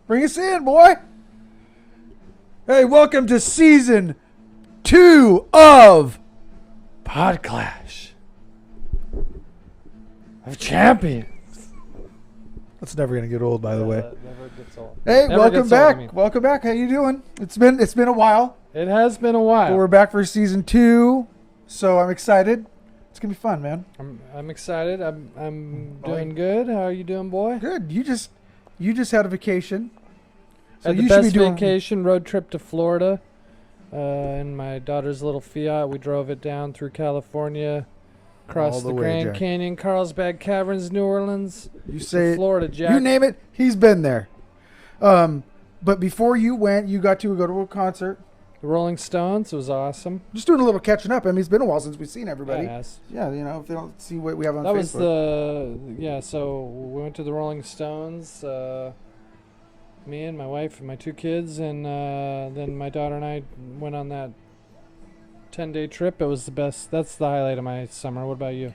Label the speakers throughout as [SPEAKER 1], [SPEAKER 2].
[SPEAKER 1] Bring us in, boy. Hey, welcome to season 2 of Podclash of Champions. That's never gonna get old, by the way.
[SPEAKER 2] Never gets old.
[SPEAKER 1] Hey,
[SPEAKER 2] Never
[SPEAKER 1] welcome
[SPEAKER 2] gets
[SPEAKER 1] back.
[SPEAKER 2] old,
[SPEAKER 1] Welcome back. How you doing? It's been a while.
[SPEAKER 2] It has been a while.
[SPEAKER 1] But we're back for season 2, so I'm excited. It's gonna be fun, man.
[SPEAKER 2] I'm excited. I'm doing good. How are you doing, boy?
[SPEAKER 1] Good. You just had a vacation. So
[SPEAKER 2] Had the
[SPEAKER 1] you should be
[SPEAKER 2] best
[SPEAKER 1] doing
[SPEAKER 2] vacation road trip to Florida. In my daughter's little Fiat, we drove it down through California, across
[SPEAKER 1] All
[SPEAKER 2] the
[SPEAKER 1] the way,
[SPEAKER 2] Grand
[SPEAKER 1] Jack.
[SPEAKER 2] Canyon, Carlsbad Caverns, New Orleans,
[SPEAKER 1] You say it.
[SPEAKER 2] Florida, Jack.
[SPEAKER 1] You name it, he's been there. But before you went, you got to go to a concert.
[SPEAKER 2] The Rolling Stones. It was awesome.
[SPEAKER 1] Just doing a little catching up. I mean, it's been a while since we've seen everybody.
[SPEAKER 2] Yes.
[SPEAKER 1] Yeah, you know, if they don't see what we have on
[SPEAKER 2] That
[SPEAKER 1] Facebook.
[SPEAKER 2] was so we went to the Rolling Stones, me and my wife and my 2 kids, and then my daughter and I went on that 10-day trip. It was the best. That's the highlight of my summer. What about you?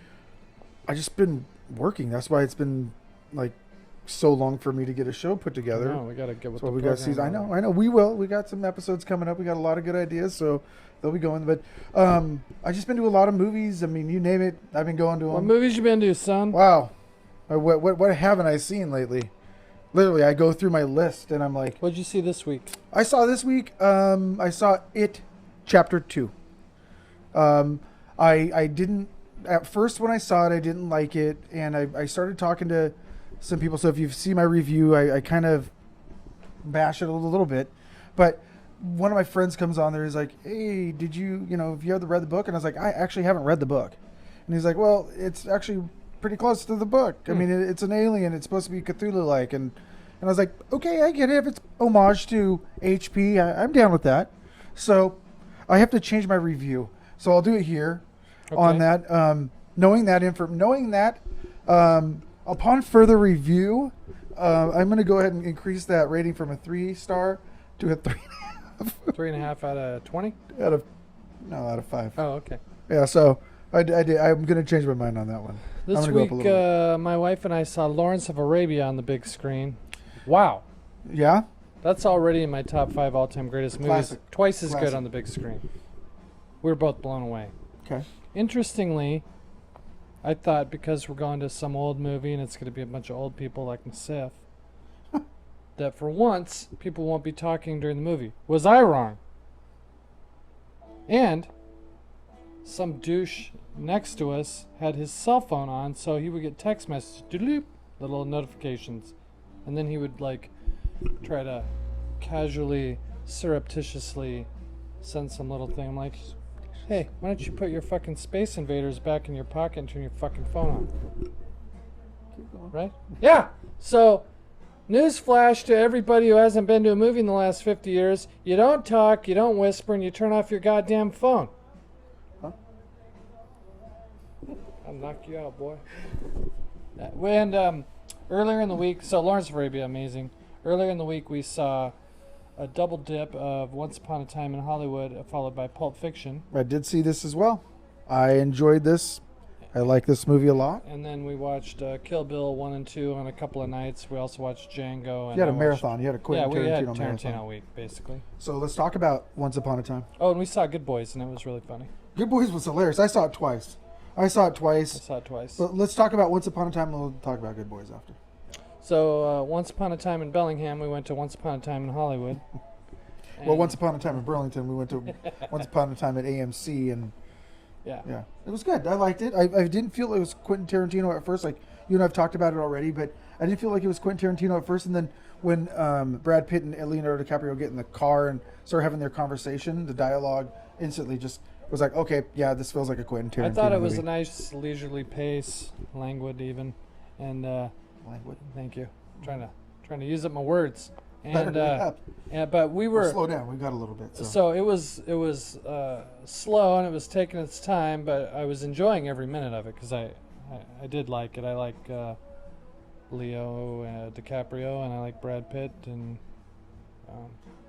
[SPEAKER 1] I just been working. That's why it's been like so long for me to get a show put together.
[SPEAKER 2] No, we got to get with
[SPEAKER 1] So
[SPEAKER 2] the
[SPEAKER 1] we got
[SPEAKER 2] program.
[SPEAKER 1] season. I know. We will. We got some episodes coming up. We got a lot of good ideas, so they'll be going. But I just been to a lot of movies. I mean, you name it, I've been going to them.
[SPEAKER 2] What movies you been to, son?
[SPEAKER 1] Wow, what haven't I seen lately? Literally, I go through my list and I'm like,
[SPEAKER 2] What'd you see this week?
[SPEAKER 1] I saw this week. I saw It, Chapter 2. I didn't at first when I saw it. I didn't like it, and I started talking to some people. So if you see my review, I kind of bash it a little bit. But one of my friends comes on there. He's like, "Hey, did you have you ever read the book?" And I was like, "I actually haven't read the book." And he's like, "Well, it's actually pretty close to the book. I mean, it's an alien. It's supposed to be Cthulhu-like." And I was like, "Okay, I get it. If it's homage to HP, I'm down with that." So I have to change my review. So I'll do it here on that. Knowing that, upon further review, I'm going to go ahead and increase that rating from a 3-star to a 3.5.
[SPEAKER 2] 3.5 out of 20?
[SPEAKER 1] out of 5.
[SPEAKER 2] Oh, okay.
[SPEAKER 1] Yeah, so I'm going to change my mind on that one.
[SPEAKER 2] This
[SPEAKER 1] I'm gonna go
[SPEAKER 2] week,
[SPEAKER 1] up a little
[SPEAKER 2] my wife and I saw Lawrence of Arabia on the big screen. Wow.
[SPEAKER 1] bit. Yeah?
[SPEAKER 2] That's already in my top 5 all-time greatest movies.
[SPEAKER 1] Classic.
[SPEAKER 2] Twice as
[SPEAKER 1] Classic.
[SPEAKER 2] good on the big screen. We were both blown away.
[SPEAKER 1] Okay.
[SPEAKER 2] Interestingly, I thought because we're going to some old movie and it's going to be a bunch of old people like myself, that for once, people won't be talking during the movie. Was I wrong? And some douche next to us had his cell phone on, so he would get text messages, doodle-doop, little notifications. And then he would, try to casually, surreptitiously send some little thing. I'm like, hey, why don't you put your fucking Space Invaders back in your pocket and turn your fucking phone on?
[SPEAKER 1] Keep going.
[SPEAKER 2] Right? Yeah. So, newsflash to everybody who hasn't been to a movie in the last 50 years. You don't talk, you don't whisper, and you turn off your goddamn phone.
[SPEAKER 1] Huh?
[SPEAKER 2] I'll knock you out, boy. And earlier in the week, so Lawrence of Arabia, amazing. Earlier in the week, we saw a double dip of Once Upon a Time in Hollywood, followed by Pulp Fiction.
[SPEAKER 1] I did see this as well. I enjoyed this. I like this movie a lot.
[SPEAKER 2] And then we watched Kill Bill 1 and 2 on a couple of nights. We also watched Django. And
[SPEAKER 1] You had a
[SPEAKER 2] I watched-
[SPEAKER 1] marathon. You had a Quentin
[SPEAKER 2] we had
[SPEAKER 1] Tarantino
[SPEAKER 2] Tarantino
[SPEAKER 1] marathon.
[SPEAKER 2] week, basically.
[SPEAKER 1] So let's talk about Once Upon a Time.
[SPEAKER 2] Oh, and we saw Good Boys, and it was really funny.
[SPEAKER 1] Good Boys was hilarious. I saw it twice.
[SPEAKER 2] I saw it twice.
[SPEAKER 1] But let's talk about Once Upon a Time, and we'll talk about Good Boys after.
[SPEAKER 2] So, Once Upon a Time in Bellingham, we went to Once Upon a Time in Hollywood.
[SPEAKER 1] Well, Once Upon a Time in Burlington, we went to Once Upon a Time at AMC, and
[SPEAKER 2] Yeah.
[SPEAKER 1] it was good. I liked it. I didn't feel it was Quentin Tarantino at first. Like, you and I have talked about it already, but I didn't feel like it was Quentin Tarantino at first. And then when Brad Pitt and Leonardo DiCaprio get in the car and start having their conversation, the dialogue instantly just was like, okay, yeah, this feels like a Quentin Tarantino
[SPEAKER 2] I thought it was
[SPEAKER 1] movie.
[SPEAKER 2] a nice leisurely pace, languid even, and
[SPEAKER 1] Languid.
[SPEAKER 2] thank you. Trying to use up my words.
[SPEAKER 1] Better
[SPEAKER 2] And
[SPEAKER 1] than that.
[SPEAKER 2] but we were
[SPEAKER 1] Slow down. We got a little bit.
[SPEAKER 2] so it was slow and it was taking its time, but I was enjoying every minute of it because I did like it. I like Leo DiCaprio and I like Brad Pitt and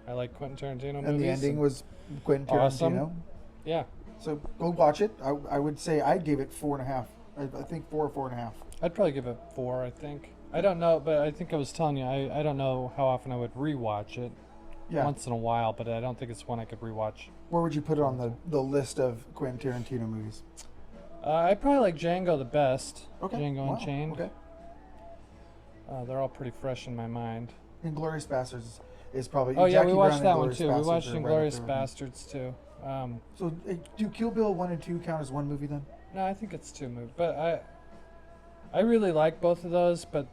[SPEAKER 2] I like Quentin Tarantino movies.
[SPEAKER 1] And the ending was Quentin Tarantino.
[SPEAKER 2] Awesome. Yeah.
[SPEAKER 1] So go watch it. I would say I gave it 4.5. I think 4 or 4.5.
[SPEAKER 2] I'd probably give it 4, I think. I don't know, but I think I was telling you, I don't know how often I would rewatch it.
[SPEAKER 1] Yeah.
[SPEAKER 2] Once in a while, but I don't think it's one I could rewatch.
[SPEAKER 1] Where would you put it on the list of Quentin Tarantino movies?
[SPEAKER 2] I probably like Django the best.
[SPEAKER 1] Okay.
[SPEAKER 2] Django
[SPEAKER 1] Wow.
[SPEAKER 2] Unchained.
[SPEAKER 1] Okay.
[SPEAKER 2] They're all pretty fresh in my mind.
[SPEAKER 1] Inglourious Bastards is probably.
[SPEAKER 2] Oh yeah,
[SPEAKER 1] Jackie
[SPEAKER 2] we watched
[SPEAKER 1] Brown
[SPEAKER 2] that
[SPEAKER 1] and
[SPEAKER 2] one too.
[SPEAKER 1] Inglourious
[SPEAKER 2] We watched
[SPEAKER 1] Basterds are right up
[SPEAKER 2] Inglourious
[SPEAKER 1] there.
[SPEAKER 2] Bastards too.
[SPEAKER 1] So do Kill Bill 1 and 2 count as one movie then?
[SPEAKER 2] No, I think it's two movies, but I really like both of those. But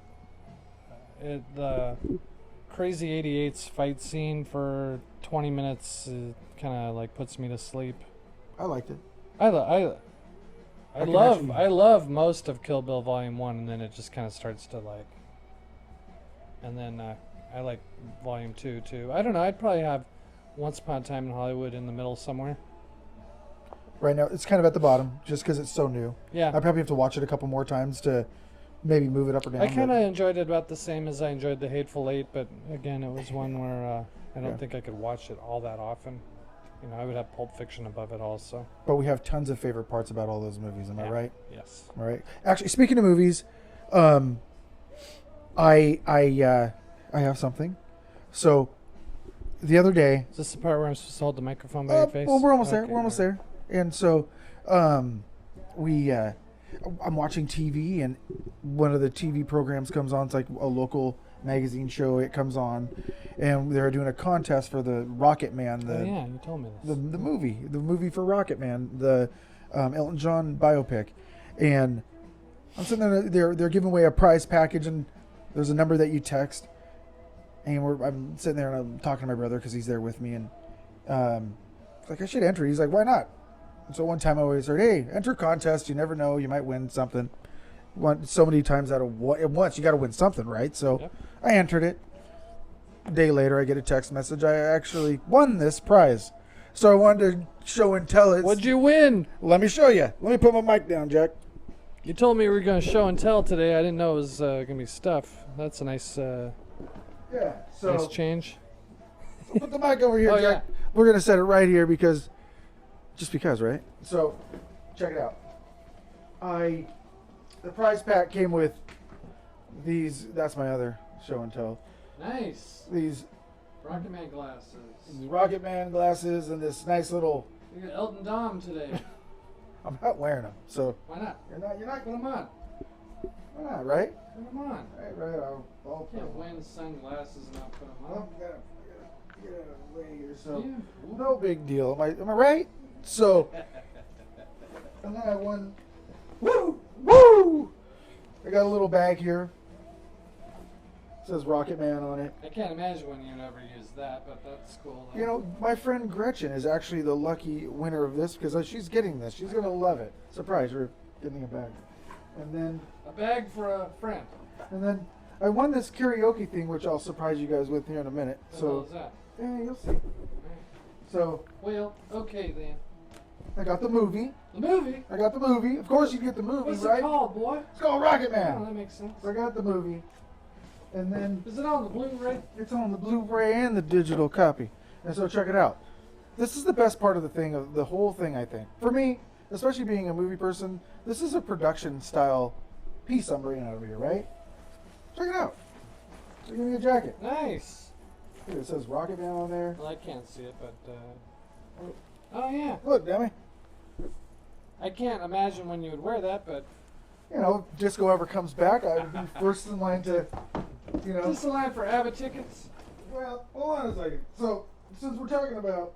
[SPEAKER 2] the Crazy 88's fight scene for 20 minutes kind of like puts me to sleep.
[SPEAKER 1] I liked it.
[SPEAKER 2] I
[SPEAKER 1] can
[SPEAKER 2] love
[SPEAKER 1] actually-
[SPEAKER 2] I love most of Kill Bill Volume 1, and then it just kind of starts to like, and then I like Volume 2 too. I don't know. I'd probably have Once Upon a Time in Hollywood in the middle somewhere.
[SPEAKER 1] Right now, it's kind of at the bottom just because it's so new.
[SPEAKER 2] Yeah.
[SPEAKER 1] I probably have to watch it a couple more times to maybe move it up or down.
[SPEAKER 2] I kind of enjoyed it about the same as I enjoyed The Hateful Eight, but again, it was one where I don't
[SPEAKER 1] Yeah.
[SPEAKER 2] think I could watch it all that often. You know, I would have Pulp Fiction above it also.
[SPEAKER 1] But we have tons of favorite parts about all those movies. Am I
[SPEAKER 2] Yeah.
[SPEAKER 1] right?
[SPEAKER 2] Yes.
[SPEAKER 1] All right. Actually, speaking of movies, I have something. So, the other day.
[SPEAKER 2] Is this the part where I'm supposed to hold the microphone by your face?
[SPEAKER 1] Well, we're almost there.
[SPEAKER 2] Okay,
[SPEAKER 1] We're almost
[SPEAKER 2] all
[SPEAKER 1] there. And so, I'm watching TV, and one of the TV programs comes on. It's like a local magazine show. It comes on, and they're doing a contest for the Rocket Man.
[SPEAKER 2] right. Oh, yeah, you told me
[SPEAKER 1] the
[SPEAKER 2] this.
[SPEAKER 1] the movie for Rocket Man, the Elton John biopic, and I'm sitting there. They're giving away a prize package, and there's a number that you text, and I'm sitting there and I'm talking to my brother because he's there with me, and it's like I should enter. He's like, why not? And so one time I always heard, hey, enter contest. You never know, you might win something. So many times out of once you got to win something, right? So
[SPEAKER 2] Yep.
[SPEAKER 1] I entered it. A day later, I get a text message. I actually won this prize. So I wanted to show and tell it.
[SPEAKER 2] What'd you win?
[SPEAKER 1] Let me show you. Let me put my mic down, Jack.
[SPEAKER 2] You told me we were going to show and tell today. I didn't know it was going to be stuff. That's a nice
[SPEAKER 1] Yeah. So
[SPEAKER 2] nice change.
[SPEAKER 1] put the mic over here,
[SPEAKER 2] Oh,
[SPEAKER 1] Jack.
[SPEAKER 2] yeah.
[SPEAKER 1] We're gonna set it right here because, right? So, check it out. The prize pack came with these. That's my other show and tell.
[SPEAKER 2] Nice.
[SPEAKER 1] These
[SPEAKER 2] Rocket Man glasses.
[SPEAKER 1] Rocket Man glasses and this nice little.
[SPEAKER 2] You got Elton Dom today.
[SPEAKER 1] I'm not wearing them, so
[SPEAKER 2] Why not?
[SPEAKER 1] you're not.
[SPEAKER 2] Put them on.
[SPEAKER 1] Why not, right?
[SPEAKER 2] Put them on.
[SPEAKER 1] Right. I'll put
[SPEAKER 2] Can't
[SPEAKER 1] 'em on.
[SPEAKER 2] win sunglasses and not put them on.
[SPEAKER 1] Well, gotta get out of the way here. So.
[SPEAKER 2] Yeah.
[SPEAKER 1] No big deal. Am I right? So, and then I won. Woo! I got a little bag here. It says Rocket Man on it.
[SPEAKER 2] I can't imagine when you never use that, but that's cool.
[SPEAKER 1] You know, my friend Gretchen is actually the lucky winner of this because she's getting this. She's gonna love it. Surprise! We're getting a bag. And
[SPEAKER 2] A bag for a friend.
[SPEAKER 1] then I won this karaoke thing, which I'll surprise you guys with here in a minute.
[SPEAKER 2] What the
[SPEAKER 1] So
[SPEAKER 2] hell is that?
[SPEAKER 1] yeah, you'll see. So
[SPEAKER 2] Well, okay then.
[SPEAKER 1] I got the movie.
[SPEAKER 2] The movie?
[SPEAKER 1] I got the movie. Of course, you get the movie,
[SPEAKER 2] What's
[SPEAKER 1] right?
[SPEAKER 2] it called, boy?
[SPEAKER 1] It's called Rocket
[SPEAKER 2] Oh,
[SPEAKER 1] Man.
[SPEAKER 2] that makes sense.
[SPEAKER 1] So I got the movie, and then
[SPEAKER 2] Is it on the Blu-ray?
[SPEAKER 1] it's on the Blu-ray and the digital copy. And so check it out. This is the best part of the whole thing, I think. For me, especially being a movie person, this is a production style piece I'm bringing out of here, right? Check it out. So give me a jacket.
[SPEAKER 2] Nice.
[SPEAKER 1] Look, it says Rocket Man on there.
[SPEAKER 2] Well, I can't see it, but oh yeah.
[SPEAKER 1] Look, Demi.
[SPEAKER 2] I can't imagine when you would wear that, but
[SPEAKER 1] You know, if Disco ever comes back, I'd be first in line to, you know.
[SPEAKER 2] is this the line for ABBA tickets?
[SPEAKER 1] Well, hold on a second. So, since we're talking about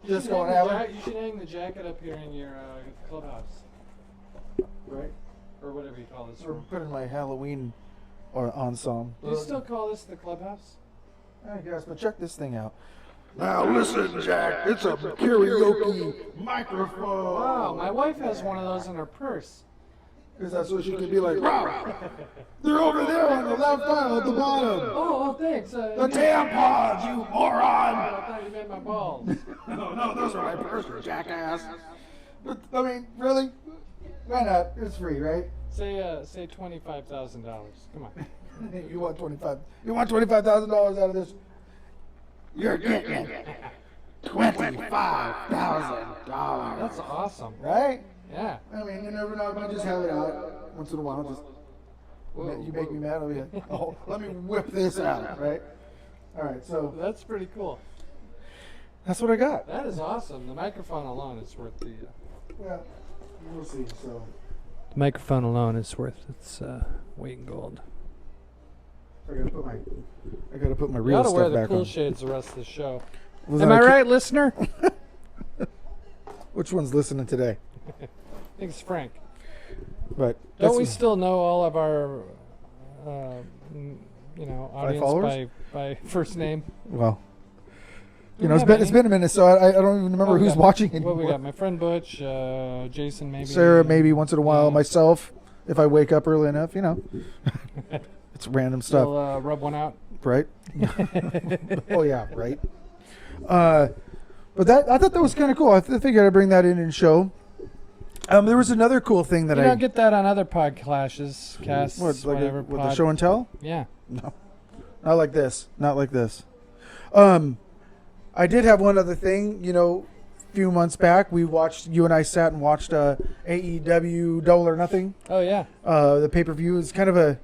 [SPEAKER 2] You should
[SPEAKER 1] Disco
[SPEAKER 2] hang
[SPEAKER 1] and
[SPEAKER 2] the
[SPEAKER 1] ABBA,
[SPEAKER 2] you should hang the jacket up here in your clubhouse,
[SPEAKER 1] right?
[SPEAKER 2] or whatever you call this
[SPEAKER 1] Or
[SPEAKER 2] room.
[SPEAKER 1] put in my Halloween or ensemble.
[SPEAKER 2] Do you still call this the clubhouse?
[SPEAKER 1] I guess, but check this thing out. Now listen, Jack, it's a karaoke microphone.
[SPEAKER 2] Wow, my wife has one of those in her purse.
[SPEAKER 1] Because that's what she could be like, wow, they're over there on the left aisle at the bottom.
[SPEAKER 2] Oh, thanks.
[SPEAKER 1] The tampons, you moron.
[SPEAKER 2] I thought you meant my balls.
[SPEAKER 1] No, those are my purse, jackass. But, I mean, really? Why not? It's free, right?
[SPEAKER 2] Say $25,000. Come on.
[SPEAKER 1] You want $25,000 out of this? You're getting $25,000.
[SPEAKER 2] That's awesome.
[SPEAKER 1] Right?
[SPEAKER 2] Yeah.
[SPEAKER 1] I mean, you never know. I might just have it out once in a while. Just You make me mad. Oh, let me whip this out, right? All right, so
[SPEAKER 2] That's pretty cool.
[SPEAKER 1] that's what I got.
[SPEAKER 2] That is awesome. The microphone alone is worth the.
[SPEAKER 1] Well, we'll see. So
[SPEAKER 2] The microphone alone is worth its weight in gold.
[SPEAKER 1] I gotta put my
[SPEAKER 2] You
[SPEAKER 1] real
[SPEAKER 2] ought to wear
[SPEAKER 1] stuff
[SPEAKER 2] the
[SPEAKER 1] back
[SPEAKER 2] cool
[SPEAKER 1] on.
[SPEAKER 2] shades the rest of the show.
[SPEAKER 1] Was
[SPEAKER 2] Am
[SPEAKER 1] that
[SPEAKER 2] I
[SPEAKER 1] a ki-
[SPEAKER 2] right, listener?
[SPEAKER 1] Which one's listening today?
[SPEAKER 2] I think it's Frank.
[SPEAKER 1] But
[SPEAKER 2] Don't we
[SPEAKER 1] that's-
[SPEAKER 2] still know all of our, audience
[SPEAKER 1] followers?
[SPEAKER 2] by first name?
[SPEAKER 1] Well,
[SPEAKER 2] Do
[SPEAKER 1] you
[SPEAKER 2] we
[SPEAKER 1] know,
[SPEAKER 2] have
[SPEAKER 1] it's
[SPEAKER 2] any?
[SPEAKER 1] been a minute, so I don't even remember
[SPEAKER 2] What we
[SPEAKER 1] who's
[SPEAKER 2] got?
[SPEAKER 1] watching
[SPEAKER 2] What
[SPEAKER 1] anymore.
[SPEAKER 2] we got? My friend Butch, Jason, maybe.
[SPEAKER 1] Sarah, maybe once in a while.
[SPEAKER 2] Yeah.
[SPEAKER 1] Myself, if I wake up early enough, it's random stuff,
[SPEAKER 2] We'll rub one out.
[SPEAKER 1] right? Oh yeah, right. But I thought that was kind of cool. I figured I'd bring that in and show. There was another cool thing that
[SPEAKER 2] You
[SPEAKER 1] I
[SPEAKER 2] don't get that on other podcasts, casts,
[SPEAKER 1] what, like
[SPEAKER 2] whatever.
[SPEAKER 1] with the show and tell.
[SPEAKER 2] Yeah.
[SPEAKER 1] No, not like this. Not like this. I did have one other thing. A few months back, you and I sat and watched AEW Double or Nothing.
[SPEAKER 2] Oh yeah.
[SPEAKER 1] The pay-per-view is kind of a,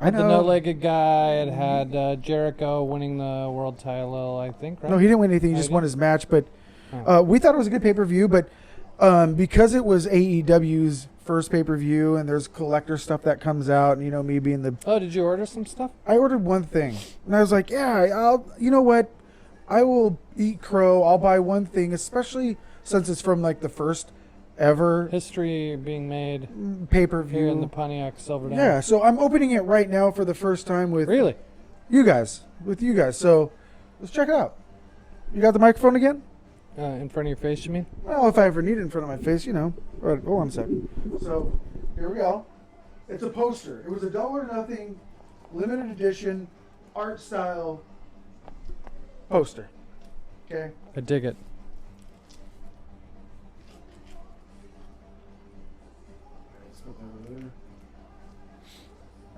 [SPEAKER 1] I
[SPEAKER 2] The
[SPEAKER 1] know.
[SPEAKER 2] no-legged guy. It had Jericho winning the world title, I think, right?
[SPEAKER 1] No, he didn't win anything. He
[SPEAKER 2] Oh,
[SPEAKER 1] just
[SPEAKER 2] he
[SPEAKER 1] won his match. But
[SPEAKER 2] Oh.
[SPEAKER 1] we thought it was a good pay-per-view. But because it was AEW's first pay-per-view and there's collector stuff that comes out, and, me being
[SPEAKER 2] Oh, did you order some stuff?
[SPEAKER 1] I ordered one thing. And I was like, yeah, you know what? I will eat crow. I'll buy one thing, especially since it's from like the first ever
[SPEAKER 2] History being made
[SPEAKER 1] pay-per-view.
[SPEAKER 2] here in the Pontiac Silverdome.
[SPEAKER 1] Yeah, so I'm opening it right now for the first time with
[SPEAKER 2] Really?
[SPEAKER 1] you guys. So let's check it out. You got the microphone again?
[SPEAKER 2] In front of your face, you mean?
[SPEAKER 1] Well, if I ever need it in front of my face, All right, hold on a second. So here we go. It's a poster. It was $1 nothing, limited edition, art style poster. Okay.
[SPEAKER 2] I dig it.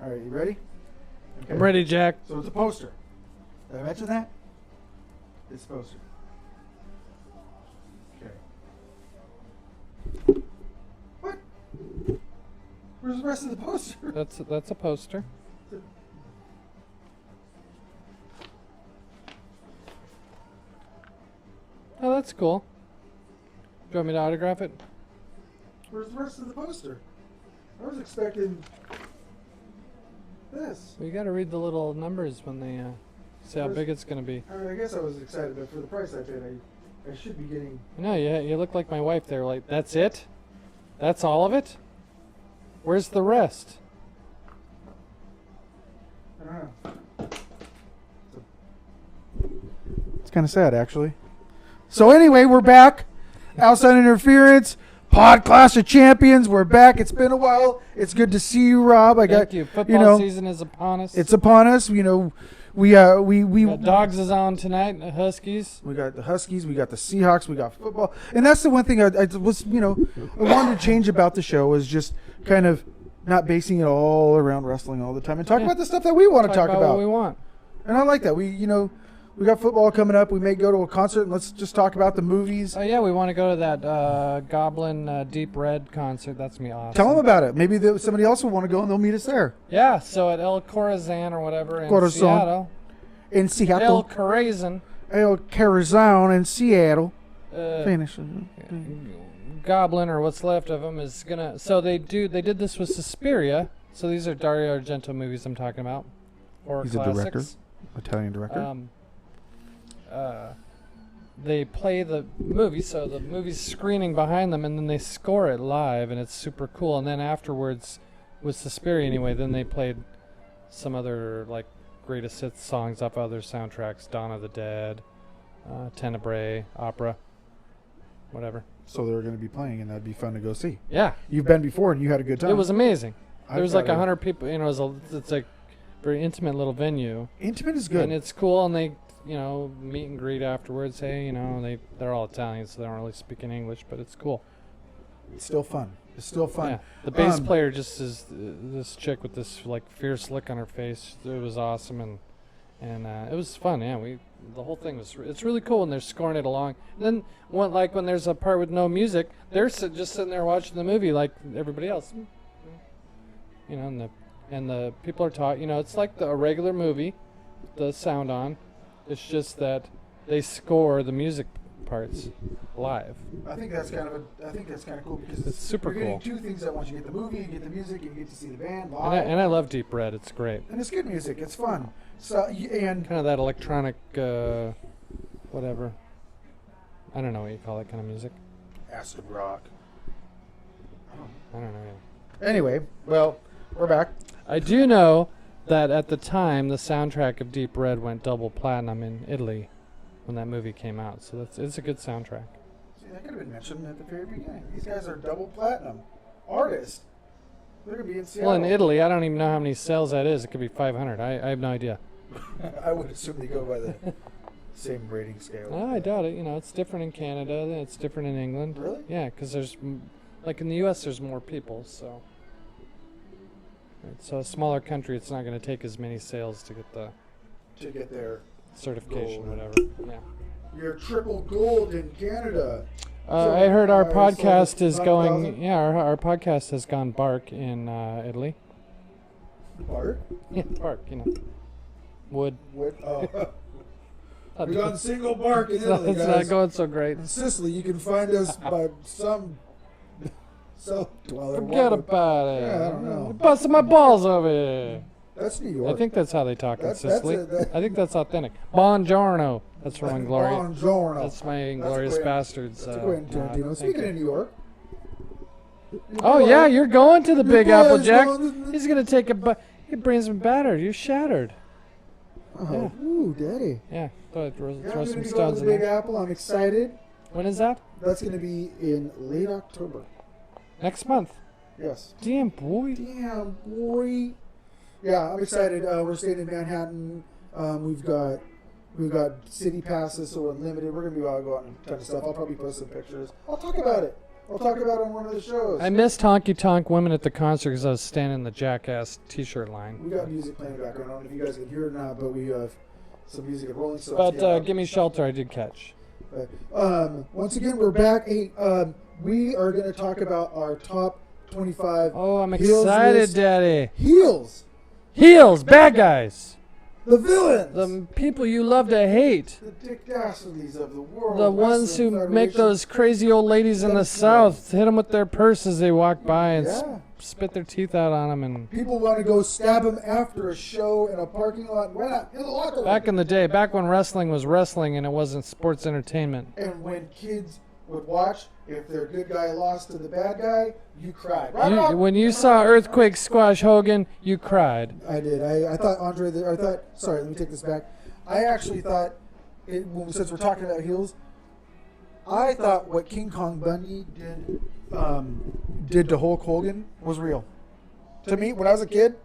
[SPEAKER 1] All right, you ready? Okay.
[SPEAKER 2] I'm ready, Jack.
[SPEAKER 1] So it's a poster. Did I mention that? It's a poster. Okay. What? Where's the rest of the poster?
[SPEAKER 2] That's a poster. Oh, that's cool. Do you want me to autograph it?
[SPEAKER 1] Where's the rest of the poster? I was expecting this.
[SPEAKER 2] Well, you got to read the little numbers when they say how
[SPEAKER 1] Where's-
[SPEAKER 2] big it's going to be.
[SPEAKER 1] I guess I was excited, but for the price I paid, I should be getting.
[SPEAKER 2] No, you look like my wife there. Like, that's it? That's all of it? Where's the rest?
[SPEAKER 1] I don't know. It's kind of sad, actually. So anyway, we're back. Outside Interference, Pod Clash of Champions. We're back. It's been a while. It's good to see you, Rob.
[SPEAKER 2] Thank you. Football season is upon us.
[SPEAKER 1] It's upon us. We
[SPEAKER 2] Dogs is on tonight. The Huskies.
[SPEAKER 1] We got the Huskies, we got the Seahawks, we got football. And that's the one thing I wanted to change about the show is just kind of not basing it all around wrestling all the time and talk about the stuff that we want to talk
[SPEAKER 2] about what we want.
[SPEAKER 1] And I like that. We got football coming up. We may go to a concert and let's just talk about the movies.
[SPEAKER 2] Oh yeah, we want to go to that Goblin Deep Red concert. That's gonna be awesome.
[SPEAKER 1] Tell them about it. Maybe somebody else will want to go and they'll meet us there.
[SPEAKER 2] Yeah, so at El Corazon or whatever in
[SPEAKER 1] Corazon.
[SPEAKER 2] Seattle.
[SPEAKER 1] In
[SPEAKER 2] El
[SPEAKER 1] Seattle.
[SPEAKER 2] Corazon.
[SPEAKER 1] El Corazon in Seattle. Finish.
[SPEAKER 2] Goblin or what's left of him is gonna. So they did this with Suspiria. So these are Dario Argento movies I'm talking about. Or
[SPEAKER 1] He's
[SPEAKER 2] classics.
[SPEAKER 1] a director. Italian director.
[SPEAKER 2] They play the movie, so the movie's screening behind them, and then they score it live, and it's super cool. And then afterwards, with Suspiria anyway, then they played some other like greatest hits songs off other soundtracks, Dawn of the Dead, Tenebrae, Opera, whatever.
[SPEAKER 1] So they're going to be playing, and that'd be fun to go see.
[SPEAKER 2] Yeah,
[SPEAKER 1] You've been before, and you had a good time.
[SPEAKER 2] it was amazing. There was like
[SPEAKER 1] got
[SPEAKER 2] 100 people. It's a very intimate little venue.
[SPEAKER 1] Intimate is good.
[SPEAKER 2] And it's cool, and they, meet and greet afterwards. Hey, they're all Italian, so they don't really speak in English, but it's cool.
[SPEAKER 1] It's still fun. It's still fun.
[SPEAKER 2] Yeah. The bass player just is this chick with this like fierce look on her face. It was awesome, and it was fun. Yeah, the whole thing it's really cool, and they're scoring it along. And then when there's a part with no music, they're just sitting there watching the movie like everybody else. And and the people are taught. It's like a regular movie, the sound on. It's just that they score the music parts live.
[SPEAKER 1] I think that's kind of cool because
[SPEAKER 2] It's super
[SPEAKER 1] you're getting
[SPEAKER 2] cool.
[SPEAKER 1] two things at once. You get the movie, you get the music, and you get to see the band live.
[SPEAKER 2] And I love Deep Red. It's great.
[SPEAKER 1] And it's good music. It's fun. So and
[SPEAKER 2] Kind of that electronic, whatever. I don't know what you call that kind of music.
[SPEAKER 1] acid rock.
[SPEAKER 2] I don't know.
[SPEAKER 1] Anyway, well, we're back.
[SPEAKER 2] I do know that at the time, the soundtrack of Deep Red went double platinum in Italy when that movie came out. So it's a good soundtrack.
[SPEAKER 1] See, that could have been mentioned at the very beginning. These guys are double platinum artists. They're gonna be in Seattle.
[SPEAKER 2] Well, in Italy, I don't even know how many sales that is. It could be 500. I have no idea.
[SPEAKER 1] I would assume they go by the same rating scale.
[SPEAKER 2] I doubt it. It's different in Canada. It's different in England.
[SPEAKER 1] Really?
[SPEAKER 2] Yeah, because there's, like in the U.S., there's more people. So a smaller country, it's not going to take as many sales to get
[SPEAKER 1] their
[SPEAKER 2] certification,
[SPEAKER 1] gold.
[SPEAKER 2] whatever. Yeah.
[SPEAKER 1] You're triple gold in Canada.
[SPEAKER 2] I heard our
[SPEAKER 1] so
[SPEAKER 2] podcast is
[SPEAKER 1] not
[SPEAKER 2] going.
[SPEAKER 1] 1,000?
[SPEAKER 2] Yeah, our podcast has gone bark in Italy.
[SPEAKER 1] Bart?
[SPEAKER 2] Yeah, bark. Wood.
[SPEAKER 1] What? Oh. We got single bark in
[SPEAKER 2] It's not,
[SPEAKER 1] Italy,
[SPEAKER 2] it's
[SPEAKER 1] guys.
[SPEAKER 2] not going so great.
[SPEAKER 1] In Sicily, you can find us by some dweller.
[SPEAKER 2] Forget about it.
[SPEAKER 1] Yeah, I don't know.
[SPEAKER 2] You're busting my balls over here.
[SPEAKER 1] That's New York.
[SPEAKER 2] I think that's how they talk in
[SPEAKER 1] That's
[SPEAKER 2] Sicily.
[SPEAKER 1] it.
[SPEAKER 2] I think that's authentic. Buongiorno. That's from Inglourious.
[SPEAKER 1] Buongiorno.
[SPEAKER 2] That's my
[SPEAKER 1] That's
[SPEAKER 2] Inglorious
[SPEAKER 1] Quentin-
[SPEAKER 2] Bastards.
[SPEAKER 1] That's a Quentin Tarantino.
[SPEAKER 2] thank
[SPEAKER 1] Speaking
[SPEAKER 2] you.
[SPEAKER 1] of New York.
[SPEAKER 2] Oh yeah, you're going to the Big
[SPEAKER 1] boy
[SPEAKER 2] Apple,
[SPEAKER 1] is
[SPEAKER 2] Jack.
[SPEAKER 1] going to-
[SPEAKER 2] He's gonna take he brings some batter. You're shattered.
[SPEAKER 1] Oh,
[SPEAKER 2] Yeah.
[SPEAKER 1] ooh, daddy.
[SPEAKER 2] Yeah, throw
[SPEAKER 1] Yeah, I'm
[SPEAKER 2] some
[SPEAKER 1] going to be going
[SPEAKER 2] stones
[SPEAKER 1] to
[SPEAKER 2] in
[SPEAKER 1] the Big
[SPEAKER 2] there.
[SPEAKER 1] Apple. I'm excited.
[SPEAKER 2] When is that?
[SPEAKER 1] That's going to be in late October.
[SPEAKER 2] Next month.
[SPEAKER 1] Yes.
[SPEAKER 2] Damn boy.
[SPEAKER 1] Damn, boy. Yeah, I'm excited. We're staying in Manhattan. We've got city passes, so we're unlimited. We're gonna be out going a ton of stuff. I'll probably post some pictures. I'll talk about it. I'll talk about it on one of the shows.
[SPEAKER 2] I missed Honky Tonk Women at the concert because I was standing in the Jackass T-shirt line.
[SPEAKER 1] We got music playing in the background. I don't know if you guys can hear it or not, but we have some music at Rolling Stones.
[SPEAKER 2] But Give Me Shelter I did catch.
[SPEAKER 1] Once again, we're back. Hey, we are going to talk about our top 25
[SPEAKER 2] Oh, I'm
[SPEAKER 1] Heels
[SPEAKER 2] excited,
[SPEAKER 1] list.
[SPEAKER 2] Daddy.
[SPEAKER 1] heels.
[SPEAKER 2] Heels, bad guys.
[SPEAKER 1] The villains.
[SPEAKER 2] The people you love to hate.
[SPEAKER 1] The Dick Dastardlies of the world.
[SPEAKER 2] The ones who
[SPEAKER 1] Wrestling
[SPEAKER 2] make
[SPEAKER 1] Federation.
[SPEAKER 2] those crazy old ladies in the South hit them with their purse as they walk by and
[SPEAKER 1] Yeah.
[SPEAKER 2] spit their teeth out on them. And
[SPEAKER 1] People want to go stab them after a show in a parking lot. Why not? In the locker room.
[SPEAKER 2] back in the day, back when wrestling was wrestling and it wasn't sports entertainment.
[SPEAKER 1] And when kids would watch, if their good guy lost to the bad guy, you cried. Right, Rob?
[SPEAKER 2] When you saw Earthquake squash Hogan, you cried.
[SPEAKER 1] I did. I thought sorry, let me take this back. I actually thought, since we're talking about heels, I thought what King Kong Bundy did to Hulk Hogan was real. To me, when I was a kid,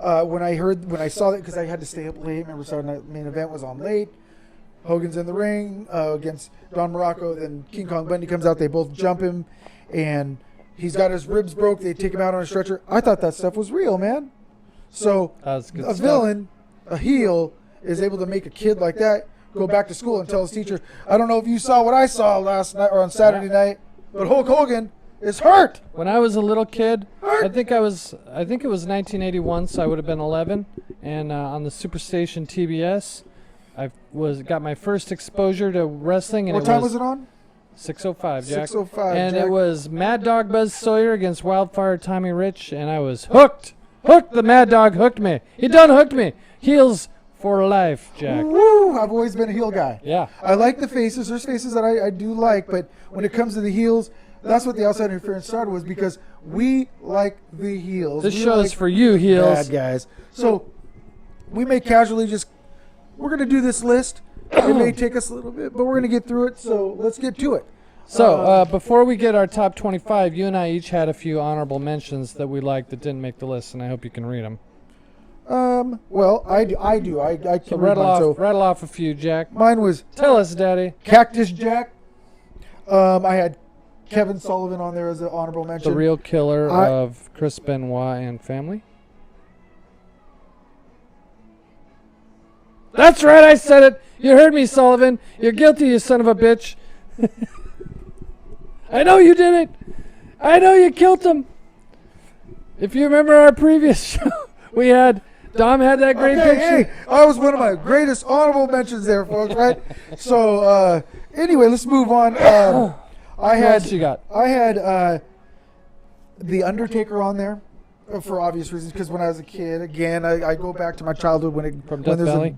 [SPEAKER 1] when I saw that, because I had to stay up late. Remember, Saturday Night Main Event was on late. Hogan's in the ring against Don Morocco. Then King Kong Bundy comes out. They both jump him, and he's got his ribs broke. They take him out on a stretcher. I thought that stuff was real, man. So
[SPEAKER 2] That was good
[SPEAKER 1] a
[SPEAKER 2] stuff.
[SPEAKER 1] villain, a heel, is able to make a kid like that go back to school and tell his teacher, I don't know if you saw what I saw last night or on Saturday night, but Hulk Hogan is hurt.
[SPEAKER 2] When I was a little kid, I think it was 1981, so I would have been 11, and on the Superstation TBS, I got my first exposure to wrestling, and
[SPEAKER 1] What time was it on?
[SPEAKER 2] 6:05, Jack.
[SPEAKER 1] 6:05,
[SPEAKER 2] and
[SPEAKER 1] Jack.
[SPEAKER 2] it was Mad Dog Buzz Sawyer against Wildfire Tommy Rich, and I was hooked. Hooked. The Mad Dog hooked me. He done hooked me. Heels for life, Jack.
[SPEAKER 1] Woo! I've always been a heel guy.
[SPEAKER 2] Yeah.
[SPEAKER 1] I like the faces. There's faces that I do like, but when it comes to the heels, that's what the outside interference started was because we like the heels.
[SPEAKER 2] This
[SPEAKER 1] We
[SPEAKER 2] show is
[SPEAKER 1] like
[SPEAKER 2] for you, heels.
[SPEAKER 1] bad guys. So we may casually we're going to do this list. It may take us a little bit, but we're going to get through it. So let's get to it.
[SPEAKER 2] So, before we get our top 25, you and I each had a few honorable mentions that we liked that didn't make the list, and I hope you can read them.
[SPEAKER 1] Well, I do. I can
[SPEAKER 2] So
[SPEAKER 1] read
[SPEAKER 2] rattle
[SPEAKER 1] mine. So
[SPEAKER 2] rattle off a few, Jack.
[SPEAKER 1] mine was
[SPEAKER 2] Tell us, Daddy.
[SPEAKER 1] Cactus Jack. I had Kevin Sullivan on there as an honorable mention.
[SPEAKER 2] The real killer of Chris Benoit and family. That's right, I said it. You heard me, Sullivan. You're guilty, you son of a bitch. I know you did it. I know you killed him. If you remember our previous show, We had Dom had that great
[SPEAKER 1] Okay,
[SPEAKER 2] picture.
[SPEAKER 1] hey, I was one of my greatest honorable mentions there, folks. Right. So anyway, let's move on. I
[SPEAKER 2] else you got?
[SPEAKER 1] had the Undertaker on there for obvious reasons because when I was a kid, again, I go back to my childhood
[SPEAKER 2] From Death Valley.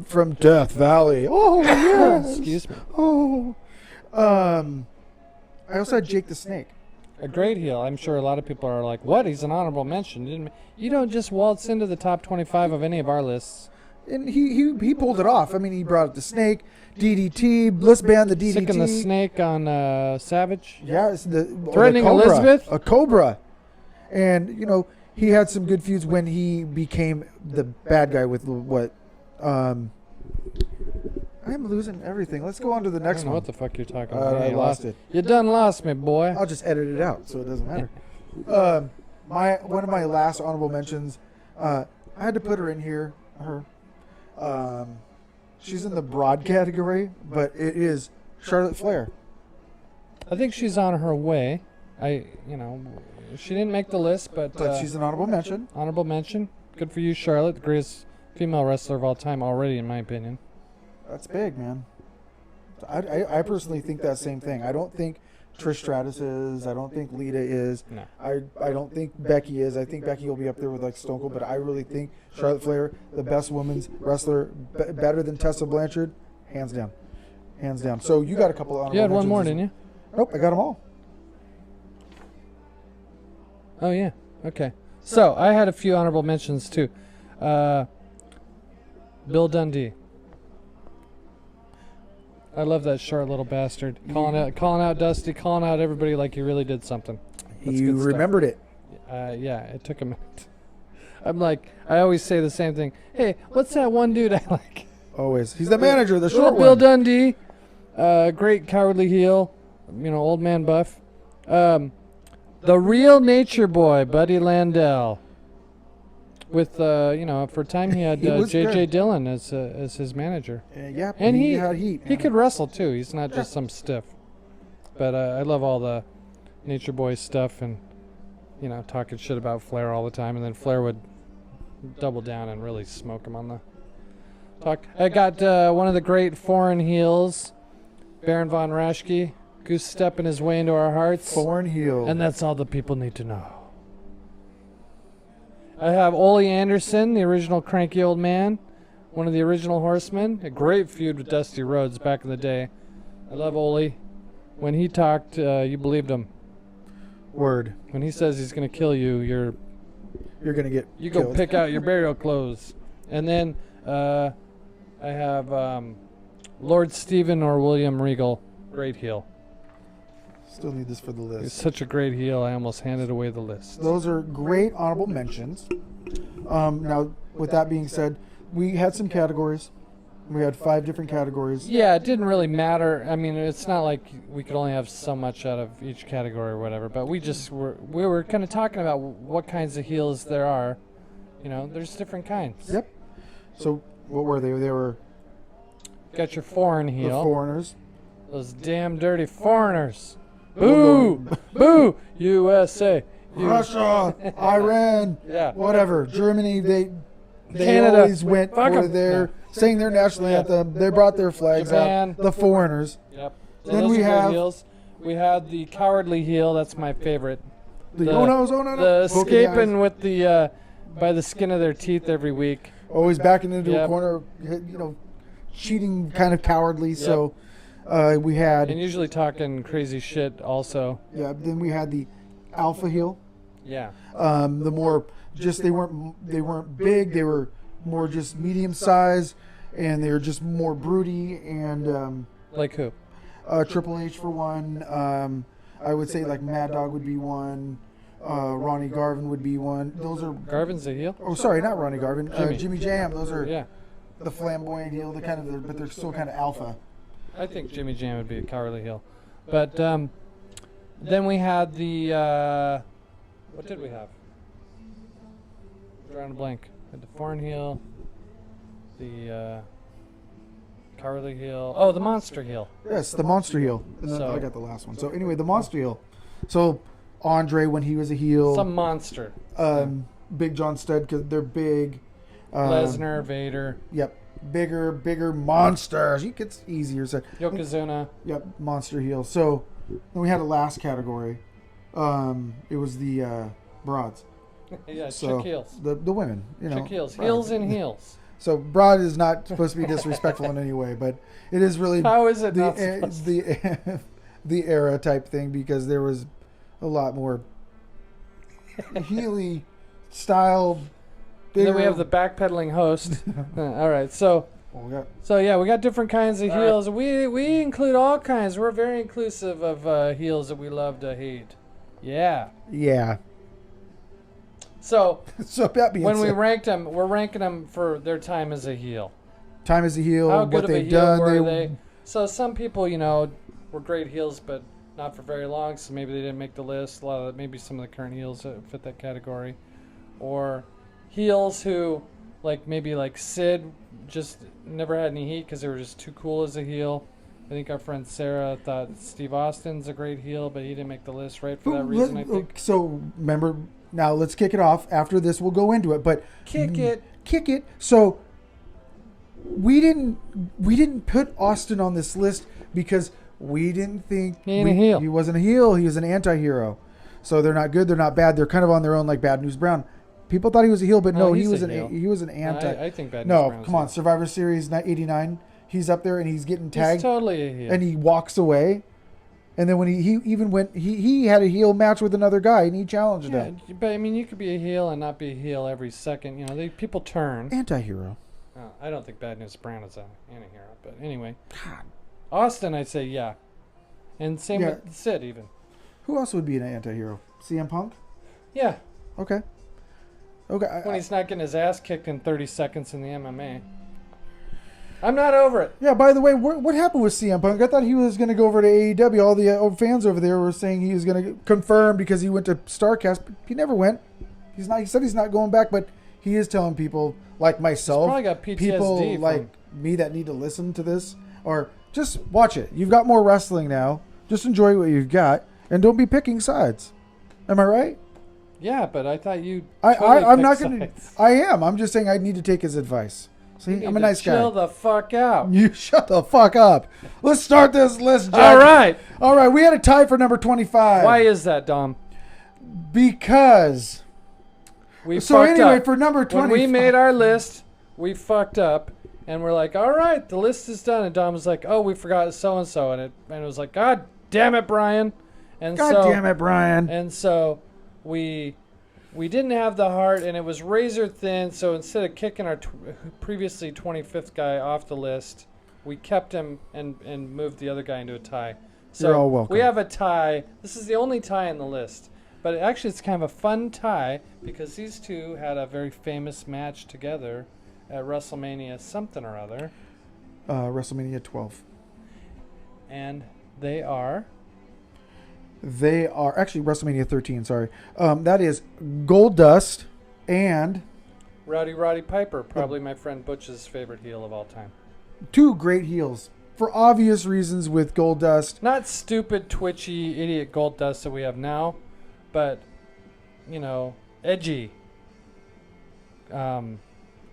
[SPEAKER 1] From Death Valley. Oh yes.
[SPEAKER 2] Excuse me.
[SPEAKER 1] Oh. I also had Jake the Snake.
[SPEAKER 2] A great heel. I'm sure a lot of people are like, "What? He's an honorable mention." You don't just waltz into the top 25 of any of our lists.
[SPEAKER 1] And he pulled it off. I mean, he brought up the Snake, DDT. Let's ban the DDT.
[SPEAKER 2] Sicking the snake on Savage.
[SPEAKER 1] Yeah, it's
[SPEAKER 2] Threatening
[SPEAKER 1] the cobra,
[SPEAKER 2] Elizabeth?
[SPEAKER 1] a cobra, and he had some good feuds when he became the bad guy with what. I'm losing everything. Let's go on to the
[SPEAKER 2] I
[SPEAKER 1] next
[SPEAKER 2] don't know
[SPEAKER 1] one.
[SPEAKER 2] what the fuck you're talking about.
[SPEAKER 1] I lost it.
[SPEAKER 2] You done lost me, boy.
[SPEAKER 1] I'll just edit it out so it doesn't matter. One of my last honorable mentions. I had to put her in here. She's in the broad category, but it is Charlotte Flair.
[SPEAKER 2] I think she's on her way. She didn't make the list, but
[SPEAKER 1] She's an honorable mention.
[SPEAKER 2] honorable mention. Good for you, Charlotte, the greatest female wrestler of all time already, in my opinion.
[SPEAKER 1] That's big, man. I personally think that same thing. I don't think Trish Stratus is. I don't think Lita is.
[SPEAKER 2] No.
[SPEAKER 1] I don't think Becky is. I think Becky will be up there with like Stone Cold, but I really think Charlotte Flair, the best women's wrestler, better than Tessa Blanchard, hands down. Hands down. So you got a couple of honorable
[SPEAKER 2] You had one
[SPEAKER 1] mentions
[SPEAKER 2] more,
[SPEAKER 1] as-
[SPEAKER 2] didn't you?
[SPEAKER 1] Nope, I got them all.
[SPEAKER 2] Oh, yeah. Okay. So, I had a few honorable mentions, too. Bill Dundee. I love that short little bastard. Calling out Dusty, calling out everybody like he really did something. That's
[SPEAKER 1] You
[SPEAKER 2] good stuff.
[SPEAKER 1] remembered it.
[SPEAKER 2] Yeah, it took a minute. I'm like, I always say the same thing. Hey, what's that one dude I like?
[SPEAKER 1] Always. He's the manager, the short
[SPEAKER 2] Bill
[SPEAKER 1] one.
[SPEAKER 2] Dundee. Great cowardly heel. Old man buff. The Real Nature Boy, Buddy Landell. With, for a time he had
[SPEAKER 1] He was
[SPEAKER 2] J.J.
[SPEAKER 1] good.
[SPEAKER 2] Dillon as his manager.
[SPEAKER 1] Yeah,
[SPEAKER 2] And
[SPEAKER 1] he
[SPEAKER 2] he
[SPEAKER 1] had heat.
[SPEAKER 2] He could wrestle, too. He's not just some stiff. But I love all the Nature Boy stuff and, talking shit about Flair all the time. And then Flair would double down and really smoke him on the talk. I got one of the great foreign heels, Baron von Raschke, goose stepping his way into our hearts.
[SPEAKER 1] Foreign heel.
[SPEAKER 2] And that's all the people need to know. I have Ole Anderson, the original cranky old man, one of the original horsemen. A great feud with Dusty Rhodes back in the day. I love Ole. When he talked, you believed him.
[SPEAKER 1] Word.
[SPEAKER 2] When he says he's going to kill you,
[SPEAKER 1] You're going to get
[SPEAKER 2] you
[SPEAKER 1] killed.
[SPEAKER 2] go pick out your burial clothes. And then I have Lord Stephen or William Regal, great heel.
[SPEAKER 1] Still need this for the
[SPEAKER 2] He's
[SPEAKER 1] list.
[SPEAKER 2] such a great heel, I almost handed away the list.
[SPEAKER 1] Those are great honorable mentions. Now, with that being said, we had some categories. We had 5 different categories.
[SPEAKER 2] Yeah, it didn't really matter. I mean, it's not like we could only have so much out of each category or whatever, but we were kind of talking about what kinds of heels there are. There's different kinds.
[SPEAKER 1] Yep. So, what were they? They were
[SPEAKER 2] Got your foreign
[SPEAKER 1] the
[SPEAKER 2] heel.
[SPEAKER 1] foreigners.
[SPEAKER 2] Those damn dirty foreigners. Boo! Boo! USA.
[SPEAKER 1] Russia, Iran,
[SPEAKER 2] Yeah.
[SPEAKER 1] whatever. Germany, they
[SPEAKER 2] Canada.
[SPEAKER 1] always went
[SPEAKER 2] Fuck
[SPEAKER 1] for
[SPEAKER 2] 'em.
[SPEAKER 1] their sang their national anthem. They brought their flags
[SPEAKER 2] Japan.
[SPEAKER 1] out. The foreigners.
[SPEAKER 2] Yep. So
[SPEAKER 1] Then
[SPEAKER 2] those
[SPEAKER 1] we
[SPEAKER 2] are good
[SPEAKER 1] have-
[SPEAKER 2] heels. We had the cowardly heel. That's my favorite.
[SPEAKER 1] The oh no, oh no,
[SPEAKER 2] The
[SPEAKER 1] no. Poking the
[SPEAKER 2] escaping
[SPEAKER 1] eyes.
[SPEAKER 2] with the by the skin of their teeth every week.
[SPEAKER 1] Always backing into a
[SPEAKER 2] Yep.
[SPEAKER 1] corner, cheating kind of cowardly. So we had
[SPEAKER 2] And usually talking crazy shit also.
[SPEAKER 1] Then we had the alpha heel.
[SPEAKER 2] Yeah.
[SPEAKER 1] The more just they weren't big. They were more just medium size, and they were just more broody. And
[SPEAKER 2] Like who?
[SPEAKER 1] Triple H for one. I would say like Mad Dog would be one. Ronnie Garvin would be one. Those are.
[SPEAKER 2] Garvin's a heel?
[SPEAKER 1] Oh, sorry, not Ronnie Garvin.
[SPEAKER 2] Jimmy.
[SPEAKER 1] Jimmy Jam. Those are
[SPEAKER 2] Yeah.
[SPEAKER 1] the flamboyant heel. They're kind of, but they're still kind of alpha.
[SPEAKER 2] I think Jimmy Jam would be a cowardly heel. But then we had the what did we have? Drawing a blank. We had the foreign heel, the cowardly heel. Oh, the monster heel.
[SPEAKER 1] Yes, the monster heel. And then
[SPEAKER 2] So-
[SPEAKER 1] I got the last one. So anyway, the monster heel. So Andre when he was a heel.
[SPEAKER 2] Some monster.
[SPEAKER 1] Big John Studd because they're big.
[SPEAKER 2] Lesnar, Vader.
[SPEAKER 1] Yep. Bigger monsters. It's easier. So,
[SPEAKER 2] Yokozuna.
[SPEAKER 1] Yep. Monster heels. So then we had a last category. It was the broads.
[SPEAKER 2] Yeah,
[SPEAKER 1] So
[SPEAKER 2] chick heels.
[SPEAKER 1] the women.
[SPEAKER 2] Chick heels.
[SPEAKER 1] broad.
[SPEAKER 2] Heels and heels.
[SPEAKER 1] So broad is not supposed to be disrespectful in any way, but it is really
[SPEAKER 2] How is it not
[SPEAKER 1] the era type thing because there was a lot more Healy style.
[SPEAKER 2] And then we have the backpedaling host. All right, so we got different kinds of heels. We include all kinds. We're very inclusive of heels that we love to hate. Yeah.
[SPEAKER 1] Yeah.
[SPEAKER 2] So
[SPEAKER 1] that being
[SPEAKER 2] when
[SPEAKER 1] said,
[SPEAKER 2] we ranked them, we're ranking them for their time as a heel.
[SPEAKER 1] Time as a heel.
[SPEAKER 2] How good
[SPEAKER 1] what
[SPEAKER 2] of a
[SPEAKER 1] they've
[SPEAKER 2] heel
[SPEAKER 1] done.
[SPEAKER 2] were they? So some people, were great heels, but not for very long. So maybe they didn't make the list. Maybe some of the current heels fit that category, or heels who, like Sid, just never had any heat because they were just too cool as a heel. I think our friend Sarah thought Steve Austin's a great heel, but he didn't make the list, right? For that reason, I think.
[SPEAKER 1] So remember, now let's kick it off. After this, we'll go into it. But
[SPEAKER 2] kick it.
[SPEAKER 1] So we didn't put Austin on this list because we didn't think
[SPEAKER 2] he
[SPEAKER 1] wasn't a heel. He was an anti-hero. So they're not good. They're not bad. They're kind of on their own, like Bad News Brown. People thought he was a heel, but no, he was an anti.
[SPEAKER 2] I think Bad News Brown.
[SPEAKER 1] No, come on, Survivor Series '89. He's up there and he's getting tagged.
[SPEAKER 2] He's totally a heel.
[SPEAKER 1] And he walks away. And then when he had a heel match with another guy and he challenged him.
[SPEAKER 2] But I mean, you could be a heel and not be a heel every second. People turn.
[SPEAKER 1] Anti-hero.
[SPEAKER 2] Oh, I don't think Bad News Brown is an anti-hero, but anyway. God. Austin, I'd say yeah. And same with Sid even.
[SPEAKER 1] Who else would be an anti-hero? CM Punk?
[SPEAKER 2] Yeah.
[SPEAKER 1] Okay.
[SPEAKER 2] When he's not getting his ass kicked in 30 seconds in the MMA. I'm not over it.
[SPEAKER 1] Yeah, by the way, what happened with CM Punk? I thought he was going to go over to AEW. All the fans over there were saying he was going to confirm because he went to StarCast. But he never went. He said he's not going back, but he is telling people like myself,
[SPEAKER 2] probably got PTSD
[SPEAKER 1] people like me that need to listen to this, or just watch it. You've got more wrestling now. Just enjoy what you've got, and don't be picking sides. Am I right?
[SPEAKER 2] Yeah, but I thought you.
[SPEAKER 1] I'm not going to. I am. I'm just saying I need to take his advice. See, I'm a nice guy.
[SPEAKER 2] Chill the fuck out.
[SPEAKER 1] You shut the fuck up. Let's start this list, Jack. All right. We had a tie for number 25.
[SPEAKER 2] Why is that, Dom?
[SPEAKER 1] Because
[SPEAKER 2] we fucked up.
[SPEAKER 1] For number 25.
[SPEAKER 2] When we made our list, we fucked up, and we're like, all right, the list is done. And Dom was like, oh, we forgot so-and-so. And it was like, God damn it, Brian. And
[SPEAKER 1] damn it, Brian.
[SPEAKER 2] And so we didn't have the heart, and it was razor thin. So instead of kicking our previously 25th guy off the list, we kept him and moved the other guy into a tie. So
[SPEAKER 1] you're all welcome.
[SPEAKER 2] We have a tie. This is the only tie in the list. But actually, it's kind of a fun tie because these two had a very famous match together at WrestleMania something or other.
[SPEAKER 1] WrestleMania 12.
[SPEAKER 2] And they are
[SPEAKER 1] actually WrestleMania 13, sorry. That is Goldust and
[SPEAKER 2] Roddy Piper, probably my friend Butch's favorite heel of all time.
[SPEAKER 1] Two great heels for obvious reasons with Goldust.
[SPEAKER 2] Not stupid, twitchy, idiot Goldust that we have now, but edgy,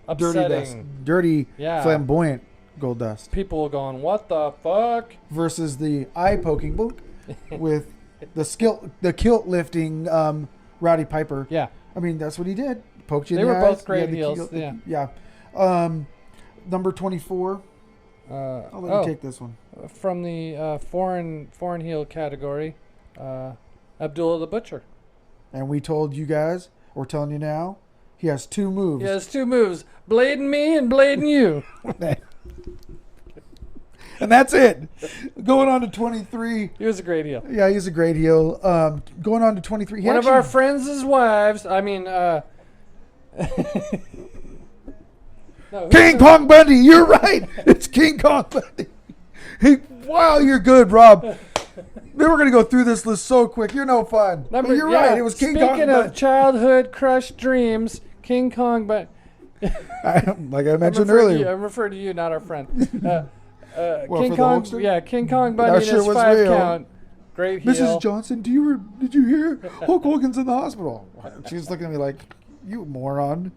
[SPEAKER 2] upsetting,
[SPEAKER 1] dirty, flamboyant Goldust.
[SPEAKER 2] People going, "What the fuck?"
[SPEAKER 1] versus the eye-poking with the kilt lifting Roddy Piper.
[SPEAKER 2] Yeah.
[SPEAKER 1] I mean, that's what he did. Poked you in
[SPEAKER 2] the eyes.
[SPEAKER 1] They
[SPEAKER 2] were both great heels.
[SPEAKER 1] Yeah. Number 24. I'll let you take this one.
[SPEAKER 2] From the foreign heel category, Abdullah the Butcher.
[SPEAKER 1] And we told you guys, we're telling you now, he has two moves.
[SPEAKER 2] He has two moves. Blading me and blading you.
[SPEAKER 1] And that's it. Going on to 23.
[SPEAKER 2] He was a great heel.
[SPEAKER 1] Yeah, he's a great heel. Going on to 23.
[SPEAKER 2] One of our friends' wives,
[SPEAKER 1] King Kong Bundy. You're right. It's King Kong Bundy. Wow, you're good, Rob. We were going to go through this list so quick. You're no fun. You're right. It was King Kong Bundy.
[SPEAKER 2] Speaking of childhood crushed dreams, King Kong Bundy.
[SPEAKER 1] Like I mentioned earlier.
[SPEAKER 2] I'm referring to you, not our friend.
[SPEAKER 1] King Kong.
[SPEAKER 2] King Kong Bundy in his 5 count. Great heel.
[SPEAKER 1] Mrs. Johnson, did you hear? Hulk Hogan's in the hospital. She's looking at me like, You moron.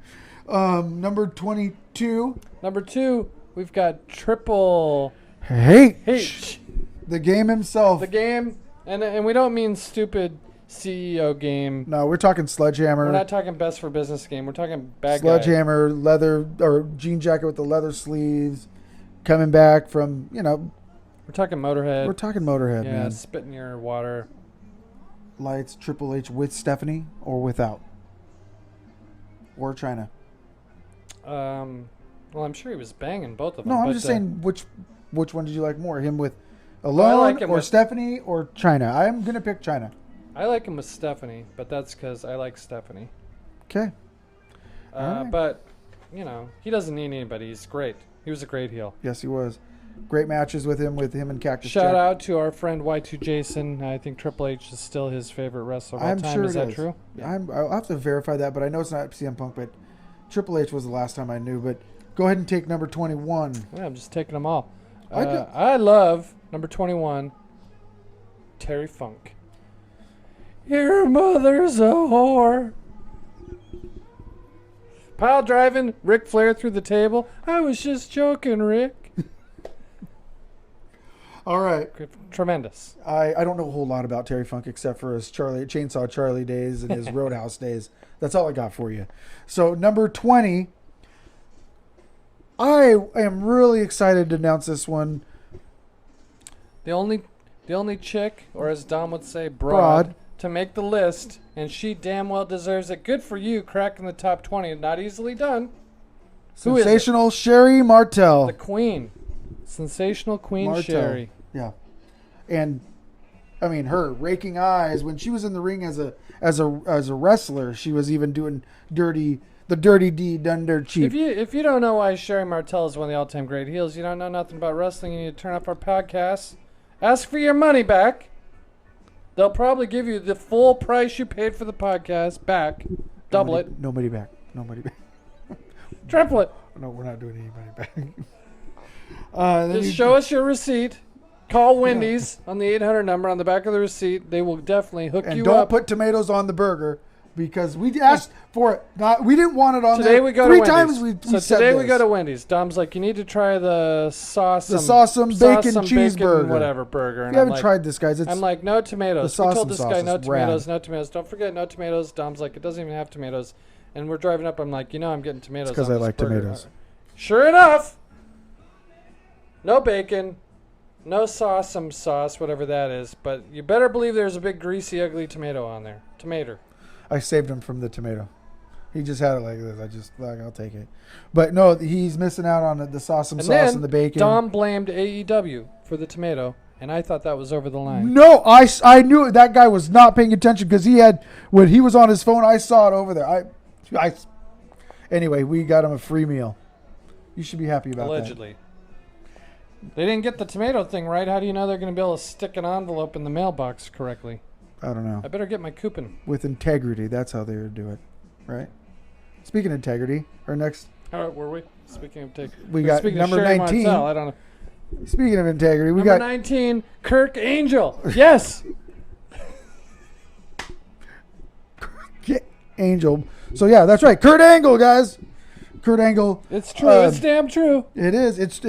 [SPEAKER 1] Number 22.
[SPEAKER 2] Number 2, we've got Triple
[SPEAKER 1] H.
[SPEAKER 2] H.
[SPEAKER 1] The game himself.
[SPEAKER 2] The game, and we don't mean stupid CEO game.
[SPEAKER 1] No, we're talking Sledgehammer.
[SPEAKER 2] We're not talking best for business game. We're talking bad guy.
[SPEAKER 1] Sledgehammer, leather, or jean jacket with the leather sleeves. Coming back from,
[SPEAKER 2] We're talking Motorhead.
[SPEAKER 1] we're talking Motorhead,
[SPEAKER 2] yeah,
[SPEAKER 1] man.
[SPEAKER 2] spit in your water.
[SPEAKER 1] Lights, Triple H with Stephanie or without? Or China?
[SPEAKER 2] Well, I'm sure he was banging both of them.
[SPEAKER 1] No, I'm
[SPEAKER 2] but,
[SPEAKER 1] just saying which one did you like more? Him with
[SPEAKER 2] I
[SPEAKER 1] alone
[SPEAKER 2] like him
[SPEAKER 1] or
[SPEAKER 2] with-
[SPEAKER 1] Stephanie or China? I'm going to pick China.
[SPEAKER 2] I like him with Stephanie, but that's because I like Stephanie.
[SPEAKER 1] Okay. Alright.
[SPEAKER 2] But, he doesn't need anybody. He's great. He was a great heel.
[SPEAKER 1] Yes, he was. Great matches with him and Cactus
[SPEAKER 2] Shout
[SPEAKER 1] Jack.
[SPEAKER 2] out to our friend Y2 Jason. I think Triple H is still his favorite wrestler of all
[SPEAKER 1] I'm
[SPEAKER 2] time.
[SPEAKER 1] sure
[SPEAKER 2] is
[SPEAKER 1] it
[SPEAKER 2] that
[SPEAKER 1] is.
[SPEAKER 2] true?
[SPEAKER 1] I'll have to verify that, but I know it's not CM Punk, but Triple H was the last time I knew. But go ahead and take number 21.
[SPEAKER 2] Yeah, I'm just taking them all.
[SPEAKER 1] I do-
[SPEAKER 2] I love number 21, Terry Funk. Your mother's a whore. Pile driving Ric Flair through the table. I was just joking, Rick.
[SPEAKER 1] All right.
[SPEAKER 2] Tremendous.
[SPEAKER 1] I don't know a whole lot about Terry Funk except for his Chainsaw Charlie days and his Roadhouse days. That's all I got for you. So number 20, I am really excited to announce this one.
[SPEAKER 2] The only chick, or as Dom would say,
[SPEAKER 1] Broad.
[SPEAKER 2] to make the list, and she damn well deserves it. Good for you, cracking the top 20. Not easily done. Who is it?
[SPEAKER 1] Sensational Sherry Martel.
[SPEAKER 2] The Queen. Sensational Queen
[SPEAKER 1] Martel.
[SPEAKER 2] Sherry.
[SPEAKER 1] Yeah. And I mean her raking eyes when she was in the ring as a wrestler, she was even doing the dirty deed done dirt cheap.
[SPEAKER 2] If you don't know why Sherry Martel is one of the all-time great heels, you don't know nothing about wrestling, you need to turn off our podcast. Ask for your money back. They'll probably give you the full price you paid for the podcast back. Double it.
[SPEAKER 1] Nobody back.
[SPEAKER 2] Triple it.
[SPEAKER 1] No, we're not doing anybody back. Then
[SPEAKER 2] Just show us your receipt. Call Wendy's on the 800 number on the back of the receipt. They will definitely hook
[SPEAKER 1] and
[SPEAKER 2] you
[SPEAKER 1] don't
[SPEAKER 2] up.
[SPEAKER 1] put tomatoes on the burger because we asked for it. We didn't want it on
[SPEAKER 2] Today
[SPEAKER 1] there.
[SPEAKER 2] we go
[SPEAKER 1] Three
[SPEAKER 2] to Wendy's.
[SPEAKER 1] times we
[SPEAKER 2] so
[SPEAKER 1] said
[SPEAKER 2] today
[SPEAKER 1] this.
[SPEAKER 2] we go to Wendy's. Dom's like, you need to try the sauce
[SPEAKER 1] bacon cheeseburger.
[SPEAKER 2] whatever burger. And
[SPEAKER 1] If you
[SPEAKER 2] I'm
[SPEAKER 1] haven't
[SPEAKER 2] like,
[SPEAKER 1] tried this, guys,
[SPEAKER 2] I'm like, no tomatoes.
[SPEAKER 1] the
[SPEAKER 2] We told
[SPEAKER 1] Sawsome
[SPEAKER 2] this
[SPEAKER 1] sauce
[SPEAKER 2] guy no
[SPEAKER 1] is rad.
[SPEAKER 2] tomatoes, no tomatoes. Don't forget no tomatoes. Dom's like, it doesn't even have tomatoes. And we're driving up. I'm like, I'm getting tomatoes.
[SPEAKER 1] because
[SPEAKER 2] on
[SPEAKER 1] I
[SPEAKER 2] this
[SPEAKER 1] like
[SPEAKER 2] burger.
[SPEAKER 1] tomatoes.
[SPEAKER 2] Sure enough, no bacon, no sauce, whatever that is. But you better believe there's a big greasy, ugly tomato on there. Tomato.
[SPEAKER 1] I saved him from the tomato. He just had it like this. I just I'll take it. But no, he's missing out on the sauce
[SPEAKER 2] And
[SPEAKER 1] sauce
[SPEAKER 2] then
[SPEAKER 1] and the bacon.
[SPEAKER 2] Dom blamed AEW for the tomato, and I thought that was over the line.
[SPEAKER 1] No, I knew that guy was not paying attention because when he was on his phone, I saw it over there. Anyway, we got him a free meal. You should be happy about
[SPEAKER 2] Allegedly. They didn't get the tomato thing right. How do you know they're going to be able to stick an envelope in the mailbox correctly?
[SPEAKER 1] that. I don't know.
[SPEAKER 2] I better get my coupon.
[SPEAKER 1] With integrity, that's how they would do it, right? Speaking of integrity, our next.
[SPEAKER 2] All right, were we? Speaking of take,
[SPEAKER 1] We got
[SPEAKER 2] speaking
[SPEAKER 1] number
[SPEAKER 2] of Sherry
[SPEAKER 1] 19.
[SPEAKER 2] Martel, I don't know.
[SPEAKER 1] Speaking of integrity, we
[SPEAKER 2] Number
[SPEAKER 1] got
[SPEAKER 2] 19, Kirk Angel. Yes.
[SPEAKER 1] Angel. So yeah, that's right. Kurt Angle, guys. Kurt Angle.
[SPEAKER 2] It's true. It's damn true.
[SPEAKER 1] It is. It's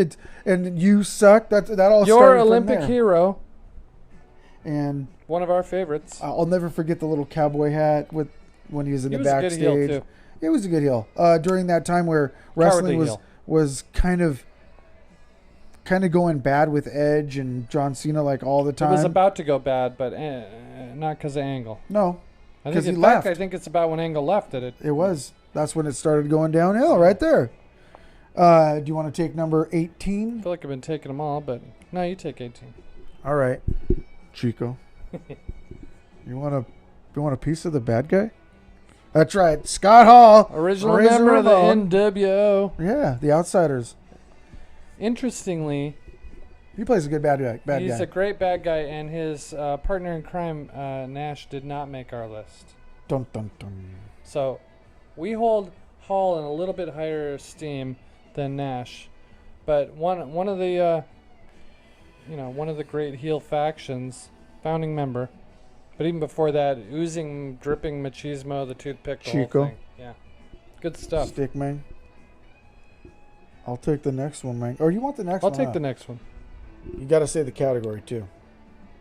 [SPEAKER 1] and you suck. That all
[SPEAKER 2] Your
[SPEAKER 1] started from
[SPEAKER 2] Olympic
[SPEAKER 1] there.
[SPEAKER 2] hero.
[SPEAKER 1] And
[SPEAKER 2] One of our favorites.
[SPEAKER 1] I'll never forget the little cowboy hat when he was in
[SPEAKER 2] He
[SPEAKER 1] the
[SPEAKER 2] was a good
[SPEAKER 1] backstage.
[SPEAKER 2] heel, too.
[SPEAKER 1] It was a good heel. During that time where wrestling
[SPEAKER 2] Cowardly heel.
[SPEAKER 1] was kind of going bad with Edge and John Cena like all the
[SPEAKER 2] It
[SPEAKER 1] time.
[SPEAKER 2] was about to go bad, but not because of Angle.
[SPEAKER 1] No,
[SPEAKER 2] I think
[SPEAKER 1] because he
[SPEAKER 2] in fact,
[SPEAKER 1] left.
[SPEAKER 2] I think it's about when Angle left that it.
[SPEAKER 1] It was. That's when it started going downhill right there. Do you want to take number
[SPEAKER 2] I
[SPEAKER 1] 18?
[SPEAKER 2] feel like I've been taking them all, but no, you take 18.
[SPEAKER 1] All right, Chico. You want a piece of the bad guy? That's right, Scott Hall,
[SPEAKER 2] Original
[SPEAKER 1] Razor
[SPEAKER 2] member of the
[SPEAKER 1] Ramon.
[SPEAKER 2] NWO.
[SPEAKER 1] Yeah, the Outsiders.
[SPEAKER 2] Interestingly,
[SPEAKER 1] He plays a good bad guy.
[SPEAKER 2] he's a great bad guy, and his partner in crime, Nash, did not make our list.
[SPEAKER 1] Dun dun dun.
[SPEAKER 2] So we hold Hall in a little bit higher esteem than Nash, but one of the one of the great heel factions, founding member. But even before that, oozing, dripping machismo, the toothpick, the
[SPEAKER 1] Chico.
[SPEAKER 2] whole thing. Yeah. Good stuff.
[SPEAKER 1] Stick, man. I'll take the next one, man. Or you want the next
[SPEAKER 2] I'll
[SPEAKER 1] one?
[SPEAKER 2] take the next one.
[SPEAKER 1] You got to say the category, too.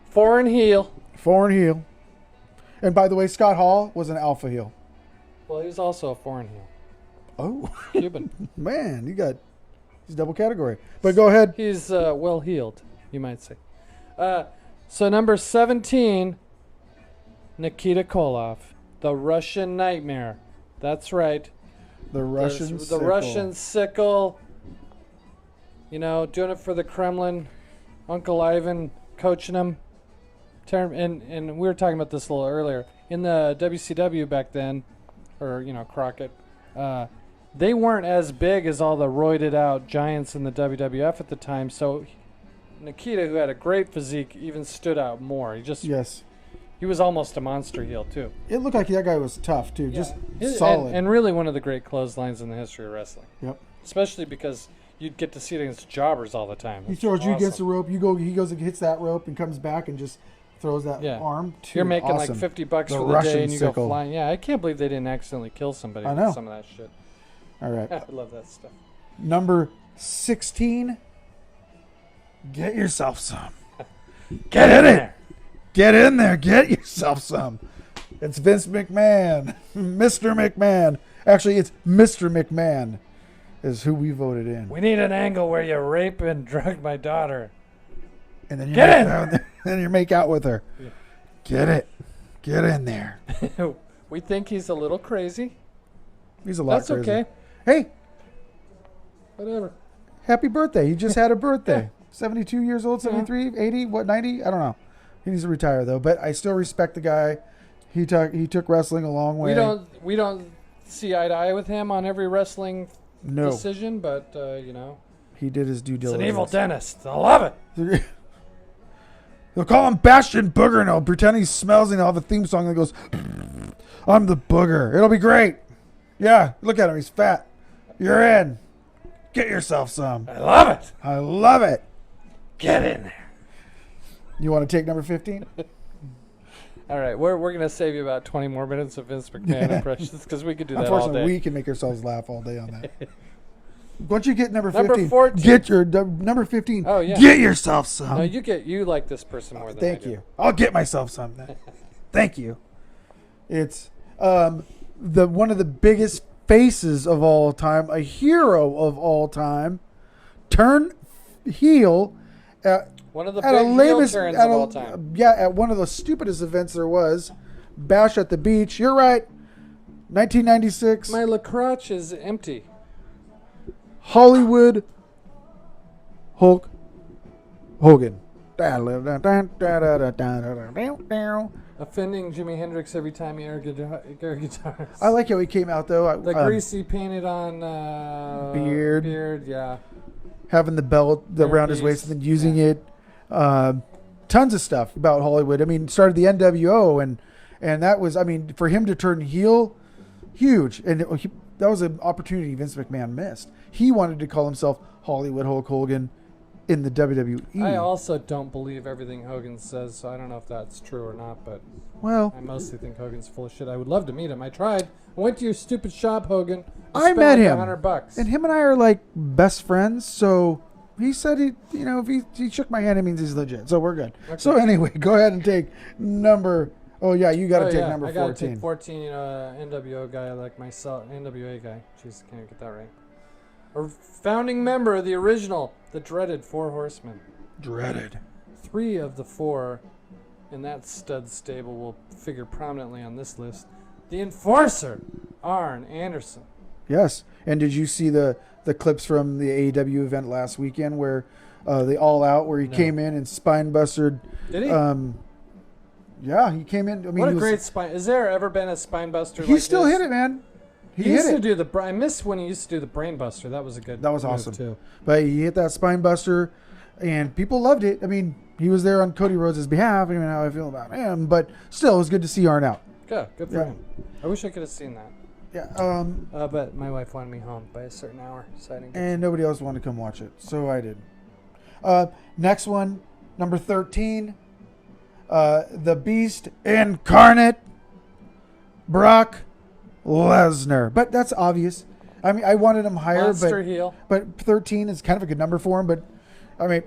[SPEAKER 2] Foreign heel.
[SPEAKER 1] Foreign heel. And by the way, Scott Hall was an alpha heel.
[SPEAKER 2] Well, he's also a foreign heel.
[SPEAKER 1] Oh.
[SPEAKER 2] Cuban.
[SPEAKER 1] Man, he's double category. But go ahead.
[SPEAKER 2] He's well heeled, you might say. So number 17, Nikita Koloff, the Russian Nightmare. That's right.
[SPEAKER 1] The Russian
[SPEAKER 2] The
[SPEAKER 1] sickle.
[SPEAKER 2] Russian sickle. You know, doing it for the Kremlin. Uncle Ivan coaching him. And we were talking about this a little earlier. In the WCW back then, or, Crockett, they weren't as big as all the roided out giants in the WWF at the time. So Nikita, who had a great physique, even stood out more.
[SPEAKER 1] Yes.
[SPEAKER 2] He was almost a monster heel, too.
[SPEAKER 1] It looked like that guy was tough, too.
[SPEAKER 2] Yeah.
[SPEAKER 1] Just solid.
[SPEAKER 2] And really one of the great clotheslines in the history of wrestling.
[SPEAKER 1] Yep.
[SPEAKER 2] Especially because you'd get to see it against jobbers all the time.
[SPEAKER 1] He throws you against the rope. He goes and hits that rope and comes back and just throws that arm.
[SPEAKER 2] You're making
[SPEAKER 1] awesome.
[SPEAKER 2] like $50
[SPEAKER 1] The
[SPEAKER 2] for the
[SPEAKER 1] Russian
[SPEAKER 2] day and you
[SPEAKER 1] sickle.
[SPEAKER 2] go flying. Yeah, I can't believe they didn't accidentally kill somebody
[SPEAKER 1] I know.
[SPEAKER 2] with some of that shit.
[SPEAKER 1] All right.
[SPEAKER 2] I love that stuff.
[SPEAKER 1] Number 16. Get yourself some. Get in it. Get in there. Get yourself some. It's Vince McMahon. Mr. McMahon. Actually, it's Mr. McMahon is who we voted in.
[SPEAKER 2] We need an angle where you rape and drug my daughter.
[SPEAKER 1] And then you
[SPEAKER 2] Get
[SPEAKER 1] make
[SPEAKER 2] in
[SPEAKER 1] out, then you make out with her.
[SPEAKER 2] Yeah.
[SPEAKER 1] Get it. Get in there.
[SPEAKER 2] We think he's a little crazy.
[SPEAKER 1] He's a lot
[SPEAKER 2] That's
[SPEAKER 1] crazy.
[SPEAKER 2] okay.
[SPEAKER 1] Hey,
[SPEAKER 2] Whatever.
[SPEAKER 1] happy birthday. He just had a birthday. 72 years old, 73, 80, what, 90? I don't know. He needs to retire, though. But I still respect the guy. He took wrestling a long way.
[SPEAKER 2] We don't see eye to eye with him on every wrestling
[SPEAKER 1] No.
[SPEAKER 2] decision, but,
[SPEAKER 1] He did his due
[SPEAKER 2] it's
[SPEAKER 1] diligence.
[SPEAKER 2] an evil dentist. I love it.
[SPEAKER 1] They'll call him Bastion Booger and he'll pretend he smells and he'll have a theme song that goes, I'm the booger. It'll be great. Yeah, look at him. He's fat. You're in. Get yourself some.
[SPEAKER 2] I love it.
[SPEAKER 1] I love it.
[SPEAKER 2] Get in there.
[SPEAKER 1] You want to take number 15?
[SPEAKER 2] All right, we're going to save you about 20 more minutes of Vince McMahon impressions because we could do that all
[SPEAKER 1] Unfortunately,
[SPEAKER 2] day.
[SPEAKER 1] we can make ourselves laugh all day on that. Once you get number
[SPEAKER 2] 14.
[SPEAKER 1] 15, get your number 15.
[SPEAKER 2] Oh, yeah.
[SPEAKER 1] Get yourself some.
[SPEAKER 2] No, you like this person more than
[SPEAKER 1] Thank
[SPEAKER 2] I do.
[SPEAKER 1] you. I'll get myself some then. Thank you. It's one of the biggest faces of all time, a hero of all time, turn heel at
[SPEAKER 2] One of the
[SPEAKER 1] at
[SPEAKER 2] big
[SPEAKER 1] a
[SPEAKER 2] heel
[SPEAKER 1] latest
[SPEAKER 2] turns
[SPEAKER 1] at
[SPEAKER 2] of
[SPEAKER 1] a-
[SPEAKER 2] all time.
[SPEAKER 1] Yeah, at one of the stupidest events there was, Bash at the Beach. You're right. 1996.
[SPEAKER 2] My crotch is empty.
[SPEAKER 1] Hollywood Hulk Hogan.
[SPEAKER 2] Offending Jimi Hendrix every time he air guitars.
[SPEAKER 1] I like how he came out though.
[SPEAKER 2] The greasy painted on
[SPEAKER 1] beard.
[SPEAKER 2] Yeah.
[SPEAKER 1] Having the belt around his waist and then using it. Tons of stuff about Hollywood. I mean, started the NWO and that was, I mean, for him to turn heel, huge. And that was an opportunity Vince McMahon missed. He wanted to call himself Hollywood Hulk Hogan in the WWE.
[SPEAKER 2] I also don't believe everything Hogan says, so I don't know if that's true or not, but
[SPEAKER 1] Well,
[SPEAKER 2] I mostly think Hogan's full of shit. I would love to meet him. I tried. I went to your stupid shop, Hogan.
[SPEAKER 1] I met
[SPEAKER 2] like
[SPEAKER 1] him.
[SPEAKER 2] $100.
[SPEAKER 1] And him and I are like best friends, so he said if he shook my hand, it means he's legit. So we're good.
[SPEAKER 2] Okay.
[SPEAKER 1] So anyway, go ahead and take number. Oh yeah, you got to take number
[SPEAKER 2] I gotta
[SPEAKER 1] 14.
[SPEAKER 2] take 14. NWO guy like myself, NWA guy. Jeez, can't get that right. A founding member of the original, the dreaded Four Horsemen.
[SPEAKER 1] Dreaded.
[SPEAKER 2] 3 of the 4 in that stud stable will figure prominently on this list. The Enforcer, Arn Anderson.
[SPEAKER 1] Yes. And did you see the clips from the AEW event last weekend where the All Out where he came in and spine busted?
[SPEAKER 2] Did he?
[SPEAKER 1] Yeah, he came in. I mean,
[SPEAKER 2] What a great spine! Has there ever been a spine buster?
[SPEAKER 1] He
[SPEAKER 2] like
[SPEAKER 1] still
[SPEAKER 2] this?
[SPEAKER 1] hit it, man.
[SPEAKER 2] He
[SPEAKER 1] hit
[SPEAKER 2] used
[SPEAKER 1] it.
[SPEAKER 2] to do the. I miss when he used to do the brain buster. That was a good.
[SPEAKER 1] That was
[SPEAKER 2] move
[SPEAKER 1] awesome
[SPEAKER 2] too.
[SPEAKER 1] But he hit that spine buster, and people loved it. I mean, he was there on Cody Rhodes' behalf. I mean, how I feel about him, but still, it was good to see Arn out.
[SPEAKER 2] Good for
[SPEAKER 1] Yeah.
[SPEAKER 2] him. I wish I could have seen that.
[SPEAKER 1] Yeah.
[SPEAKER 2] But my wife wanted me home by a certain hour, so I didn't get
[SPEAKER 1] And nobody else wanted to come watch it, so I did. Next one, number 13, the Beast Incarnate, Brock Lesnar. But that's obvious. I mean, I wanted him higher,
[SPEAKER 2] Monster heel.
[SPEAKER 1] but 13 is kind of a good number for him. But I mean,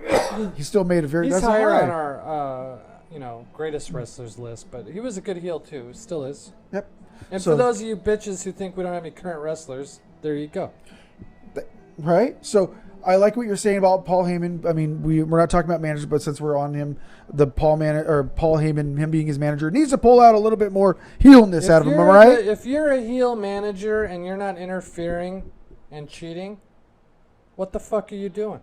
[SPEAKER 1] he still made a very.
[SPEAKER 2] He's
[SPEAKER 1] that's
[SPEAKER 2] higher
[SPEAKER 1] all right.
[SPEAKER 2] on our greatest wrestlers list, but he was a good heel too. Still is.
[SPEAKER 1] Yep.
[SPEAKER 2] And
[SPEAKER 1] So-
[SPEAKER 2] for those of you bitches who think we don't have any current wrestlers, there you go.
[SPEAKER 1] Right? So I like what you're saying about Paul Heyman. I mean, we're not talking about managers, but since we're on him, Paul Heyman, him being his manager, needs to pull out a little bit more heelness out of him, right?
[SPEAKER 2] If you're a heel manager and you're not interfering and cheating, what the fuck are you doing?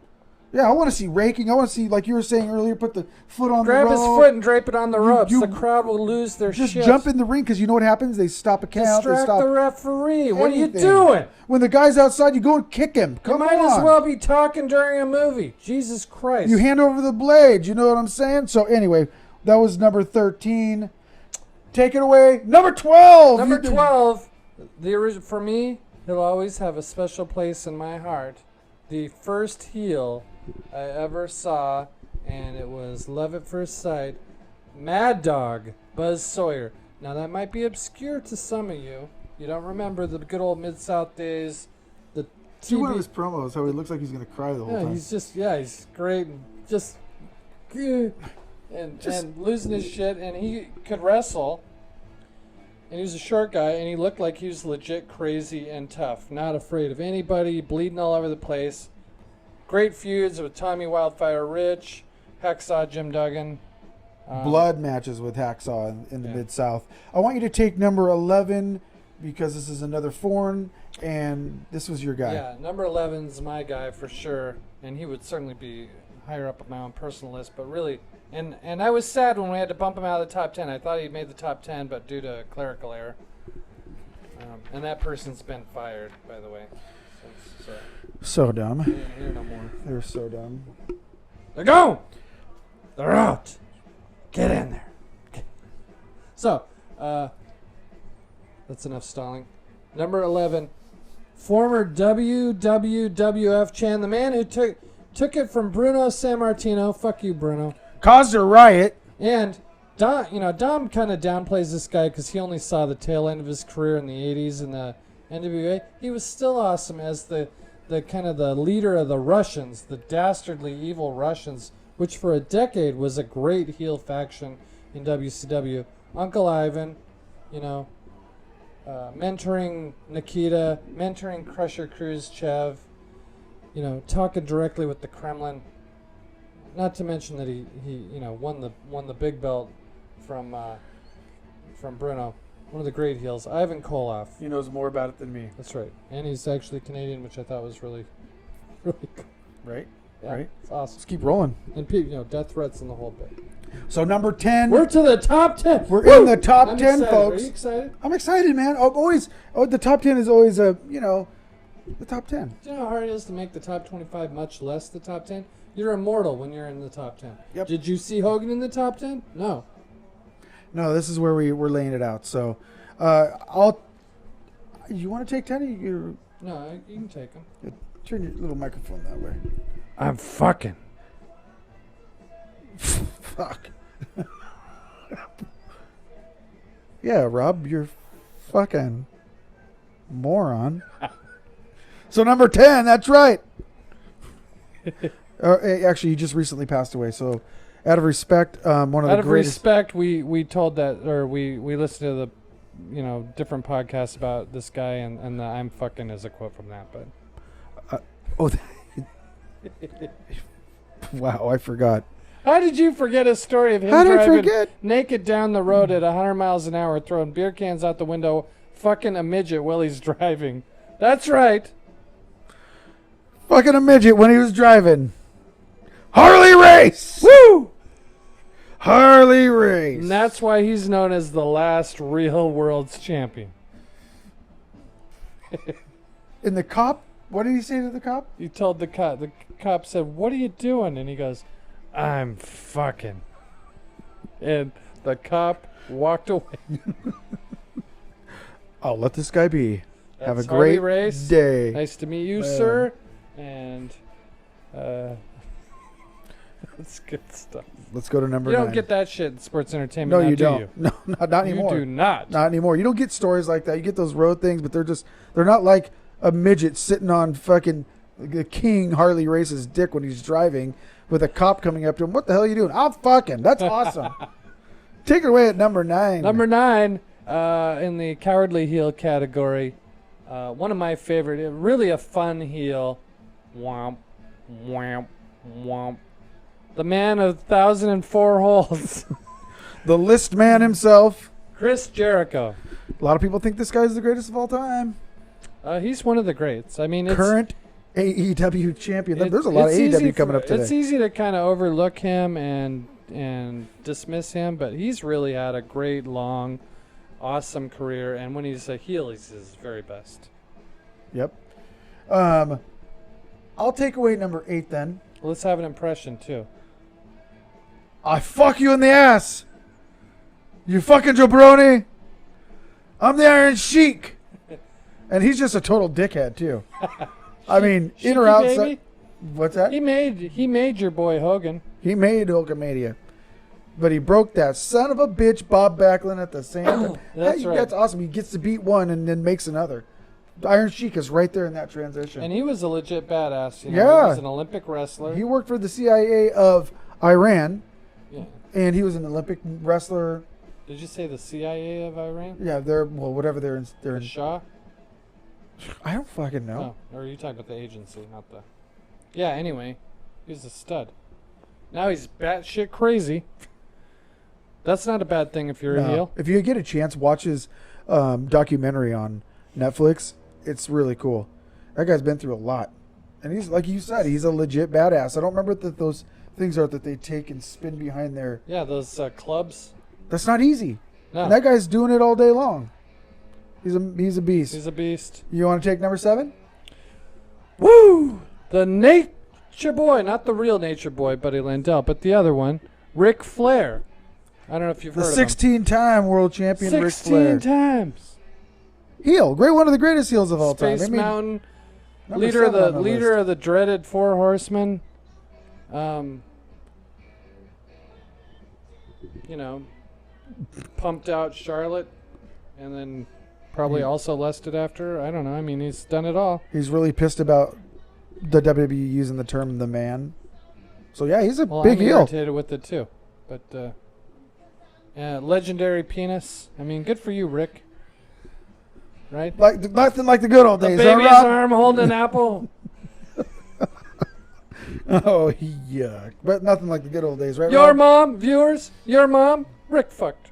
[SPEAKER 1] Yeah, I want to see raking. I want to see, like you were saying earlier, put the foot on
[SPEAKER 2] Grab
[SPEAKER 1] the rope.
[SPEAKER 2] his foot and drape it on the ropes.
[SPEAKER 1] you-
[SPEAKER 2] The crowd will lose their
[SPEAKER 1] Just
[SPEAKER 2] shit.
[SPEAKER 1] jump in the ring because you know what happens? They stop a count. They
[SPEAKER 2] Distract
[SPEAKER 1] stop
[SPEAKER 2] the referee. What are you
[SPEAKER 1] anything.
[SPEAKER 2] doing?
[SPEAKER 1] When the guy's outside, you go and kick him. Come
[SPEAKER 2] You might
[SPEAKER 1] on.
[SPEAKER 2] as well be talking during a movie. Jesus Christ.
[SPEAKER 1] You hand over the blade. You know what I'm saying? So anyway, that was number 13. Take it away. Number 12.
[SPEAKER 2] Number 12, for me, he'll always have a special place in my heart. The first heel I ever saw, and it was love at first sight, Mad Dog, Buzz Sawyer. Now that might be obscure to some of you. You don't remember the good old Mid-South days. The
[SPEAKER 1] See one of
[SPEAKER 2] TV
[SPEAKER 1] his promos, how he looks like he's going to cry the whole
[SPEAKER 2] Yeah,
[SPEAKER 1] time.
[SPEAKER 2] he's great and and losing his shit, and he could wrestle. And he was a short guy, and he looked like he was legit crazy and tough, not afraid of anybody, bleeding all over the place. Great feuds with Tommy Wildfire Rich, Hacksaw Jim Duggan.
[SPEAKER 1] Blood matches with Hacksaw in the
[SPEAKER 2] Yeah.
[SPEAKER 1] Mid-South. I want you to take number 11 because this is another foreign, and this was your guy.
[SPEAKER 2] Yeah, number 11's my guy for sure, and he would certainly be higher up on my own personal list, but really, and I was sad when we had to bump him out of the top 10. I thought he'd made the top 10, but due to clerical error. And that person's been fired, by the way.
[SPEAKER 1] So dumb.
[SPEAKER 2] Here no more.
[SPEAKER 1] They're so dumb.
[SPEAKER 2] They're gone! They're out! Get in there. So, that's enough stalling. Number 11, former WWF champ, the man who took it from Bruno Sammartino. Fuck you, Bruno.
[SPEAKER 1] Caused a riot.
[SPEAKER 2] And Dom kind of downplays this guy because he only saw the tail end of his career in the 80s in the NWA. He was still awesome as the kind of the leader of the Russians, the dastardly evil Russians, which for a decade was a great heel faction in WCW. Uncle Ivan, mentoring Nikita, mentoring Crusher Khrushchev, talking directly with the Kremlin. Not to mention that he won the big belt from Bruno. One of the great heels, Ivan Koloff.
[SPEAKER 1] He knows more about it than me.
[SPEAKER 2] That's right, and he's actually Canadian, which I thought was really, really cool.
[SPEAKER 1] Right?
[SPEAKER 2] Yeah,
[SPEAKER 1] Right.
[SPEAKER 2] it's awesome.
[SPEAKER 1] Let's keep rolling.
[SPEAKER 2] And death threats and the whole bit.
[SPEAKER 1] So number 10.
[SPEAKER 2] We're to the top 10.
[SPEAKER 1] We're
[SPEAKER 2] Woo!
[SPEAKER 1] in the top
[SPEAKER 2] I'm
[SPEAKER 1] 10,
[SPEAKER 2] excited.
[SPEAKER 1] folks.
[SPEAKER 2] Are you excited?
[SPEAKER 1] I'm excited, man. The top 10 is always the top 10.
[SPEAKER 2] Do you know how hard it is to make the top 25, much less the top 10? You're immortal when you're in the top 10.
[SPEAKER 1] Yep.
[SPEAKER 2] Did you see Hogan in the top 10? No.
[SPEAKER 1] No, this is where we're laying it out. So, you want to take 10?
[SPEAKER 2] No, you can take them.
[SPEAKER 1] Turn your little microphone that way.
[SPEAKER 2] I'm fucking.
[SPEAKER 1] Fuck. Yeah, Rob, you're fucking moron. So number 10, that's right. Actually, he just recently passed away. So, out of respect, one of
[SPEAKER 2] Out
[SPEAKER 1] the
[SPEAKER 2] of
[SPEAKER 1] greatest.
[SPEAKER 2] respect, we told that, or we listened to the, different podcasts about this guy, and the "I'm fucking" is a quote from that. But
[SPEAKER 1] Wow, I forgot.
[SPEAKER 2] how did you forget a story of him
[SPEAKER 1] How did I
[SPEAKER 2] driving
[SPEAKER 1] forget?
[SPEAKER 2] naked down the road at 100 miles an hour, throwing beer cans out the window, fucking a midget while he's driving? That's right.
[SPEAKER 1] Fucking a midget when he was driving. Harley race! Woo! Harley race.
[SPEAKER 2] And that's why he's known as the last real world's champion.
[SPEAKER 1] And the cop, what did he say to the cop?
[SPEAKER 2] He told the cop said, "What are you doing?" And he goes, "I'm fucking." And the cop walked away.
[SPEAKER 1] I'll let this guy be. Have a
[SPEAKER 2] That's Harley
[SPEAKER 1] great
[SPEAKER 2] Race.
[SPEAKER 1] day.
[SPEAKER 2] Nice to meet you,
[SPEAKER 1] Man.
[SPEAKER 2] sir. And That's good stuff.
[SPEAKER 1] Let's go to number
[SPEAKER 2] You
[SPEAKER 1] 9.
[SPEAKER 2] don't get that shit in sports entertainment.
[SPEAKER 1] No,
[SPEAKER 2] now,
[SPEAKER 1] you
[SPEAKER 2] do
[SPEAKER 1] don't.
[SPEAKER 2] You?
[SPEAKER 1] No, not anymore.
[SPEAKER 2] You do not.
[SPEAKER 1] Not anymore. You don't get stories like that. You get those road things, but they're not like a midget sitting on fucking the King Harley Race's dick when he's driving with a cop coming up to him. What the hell are you doing? I'm fucking. That's awesome. Take it away at number 9.
[SPEAKER 2] Number 9 in the cowardly heel category. One of my favorite, really a fun heel. Womp, womp, womp. The man of 1,004 holes.
[SPEAKER 1] The list man himself.
[SPEAKER 2] Chris Jericho.
[SPEAKER 1] A lot of people think this guy's the greatest of all time.
[SPEAKER 2] He's one of the greats. I mean, it's,
[SPEAKER 1] Current AEW champion. There's a lot of AEW coming up today.
[SPEAKER 2] It's easy to kind of overlook him and dismiss him, but he's really had a great, long, awesome career. And when he's a heel, he's his very best.
[SPEAKER 1] Yep. I'll take away number 8 then.
[SPEAKER 2] Let's have an impression, too.
[SPEAKER 1] I fuck you in the ass. You fucking jabroni. I'm the Iron Sheik. And he's just a total dickhead, too. I mean, in or outside.
[SPEAKER 2] Baby?
[SPEAKER 1] What's that?
[SPEAKER 2] He made your boy Hogan.
[SPEAKER 1] He made Hulkamania. But he broke that son of a bitch Bob Backlund at the same time.
[SPEAKER 2] That's right.
[SPEAKER 1] That's awesome. He gets to beat one and then makes another. Iron Sheik is right there in that transition.
[SPEAKER 2] And he was a legit badass. You know?
[SPEAKER 1] Yeah.
[SPEAKER 2] He was an Olympic wrestler.
[SPEAKER 1] He worked for the CIA of Iran.
[SPEAKER 2] Yeah.
[SPEAKER 1] And he was an Olympic wrestler.
[SPEAKER 2] Did you say the CIA of Iran?
[SPEAKER 1] Yeah, whatever they're in.
[SPEAKER 2] The Shah?
[SPEAKER 1] I don't fucking know.
[SPEAKER 2] Oh, or are you talking about the agency, not the... Yeah, anyway, he's a stud. Now he's batshit crazy. That's not a bad thing if you're a heel.
[SPEAKER 1] If you get a chance, watch his documentary on Netflix. It's really cool. That guy's been through a lot. And he's, like you said, he's a legit badass. I don't remember what those things are that they take and spin behind their...
[SPEAKER 2] Yeah, those clubs.
[SPEAKER 1] That's not easy.
[SPEAKER 2] No.
[SPEAKER 1] And that guy's doing it all day long. He's a beast.
[SPEAKER 2] He's a beast.
[SPEAKER 1] You want to take number 7?
[SPEAKER 2] Woo! The Nature Boy, not the real Nature Boy, Buddy Landell, but the other one, Ric Flair. I don't know if you've heard of him.
[SPEAKER 1] The 16-time world champion Ric Flair.
[SPEAKER 2] 16 times.
[SPEAKER 1] Heel. One of the greatest heels of all time.
[SPEAKER 2] Space Mountain,
[SPEAKER 1] number
[SPEAKER 2] leader
[SPEAKER 1] 7 on the
[SPEAKER 2] leader
[SPEAKER 1] list.
[SPEAKER 2] of the dreaded Four Horsemen. You know, pumped out Charlotte, and then probably also lusted after. I don't know. I mean, he's done it all.
[SPEAKER 1] He's really pissed about the WWE using the term "the man." So yeah, he's a big
[SPEAKER 2] I'm
[SPEAKER 1] heel.
[SPEAKER 2] irritated with it too, but legendary penis. I mean, good for you, Rick. Right?
[SPEAKER 1] Like nothing like the good old days.
[SPEAKER 2] The baby's arm holding an apple.
[SPEAKER 1] Oh yuck! But nothing like the good old days, right?
[SPEAKER 2] Your
[SPEAKER 1] Rob?
[SPEAKER 2] mom, viewers. Your mom, Rick fucked.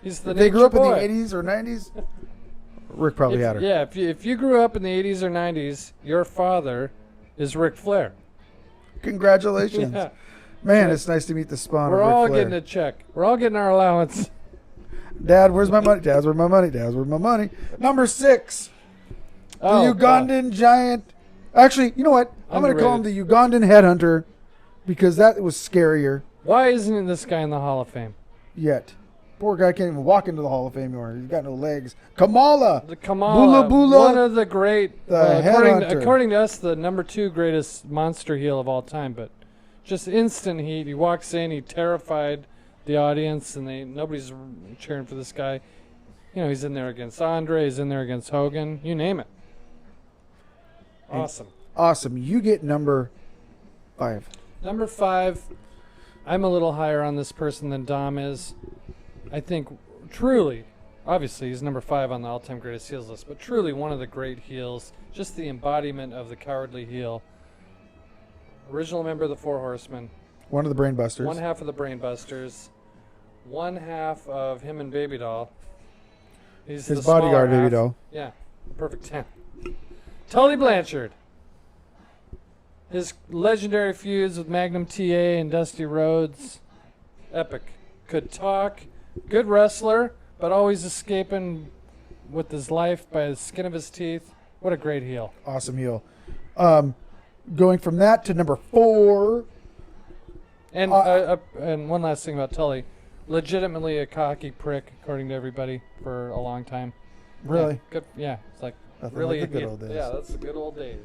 [SPEAKER 2] He's the
[SPEAKER 1] If they grew up
[SPEAKER 2] boy.
[SPEAKER 1] in the 80s or 90s, Rick probably had her.
[SPEAKER 2] Yeah, if you grew up in the 80s or 90s, your father is Ric Flair.
[SPEAKER 1] Congratulations.
[SPEAKER 2] Yeah.
[SPEAKER 1] Man, it's nice to meet the spawn
[SPEAKER 2] We're
[SPEAKER 1] of Ric
[SPEAKER 2] all
[SPEAKER 1] Flair.
[SPEAKER 2] getting a check. We're all getting our allowance.
[SPEAKER 1] Dad, where's my money? Dad's where's my money? Dad's where's my money? Number 6. The Ugandan giant. Actually, you know what? I'm going to call him the Ugandan headhunter because that was scarier
[SPEAKER 2] Why isn't this guy in the Hall of Fame?
[SPEAKER 1] yet. Poor guy can't even walk into the Hall of Fame anymore. He's got no legs. Kamala.
[SPEAKER 2] The Kamala,
[SPEAKER 1] Bula Bula,
[SPEAKER 2] one of the great,
[SPEAKER 1] headhunter.
[SPEAKER 2] according to us, the number 2 greatest monster heel of all time. But just instant heat. He walks in, he terrified the audience, and nobody's cheering for this guy. You know, he's in there against Andre, he's in there against Hogan, you name it. Awesome.
[SPEAKER 1] Awesome. You get number 5.
[SPEAKER 2] Number 5, I'm a little higher on this person than Dom is. I think truly, obviously he's number 5 on the all-time greatest heels list, but truly one of the great heels, just the embodiment of the cowardly heel. Original member of the Four Horsemen.
[SPEAKER 1] One of the Brain Busters.
[SPEAKER 2] One half of the Brain Busters. One half of him and Baby Doll. He's
[SPEAKER 1] his
[SPEAKER 2] the smaller
[SPEAKER 1] bodyguard,
[SPEAKER 2] half.
[SPEAKER 1] Baby Doll.
[SPEAKER 2] Yeah, the perfect 10. Tully Blanchard. His legendary feuds with Magnum TA and Dusty Rhodes. Epic. Could talk. Good wrestler, but always escaping with his life by the skin of his teeth. What a great heel.
[SPEAKER 1] Awesome heel. Going from that to number 4.
[SPEAKER 2] And one last thing about Tully. Legitimately a cocky prick, according to everybody, for a long time.
[SPEAKER 1] Really?
[SPEAKER 2] Yeah, good. Yeah, it's like
[SPEAKER 1] Nothing
[SPEAKER 2] really
[SPEAKER 1] like the good old days.
[SPEAKER 2] Yeah, that's the good old days.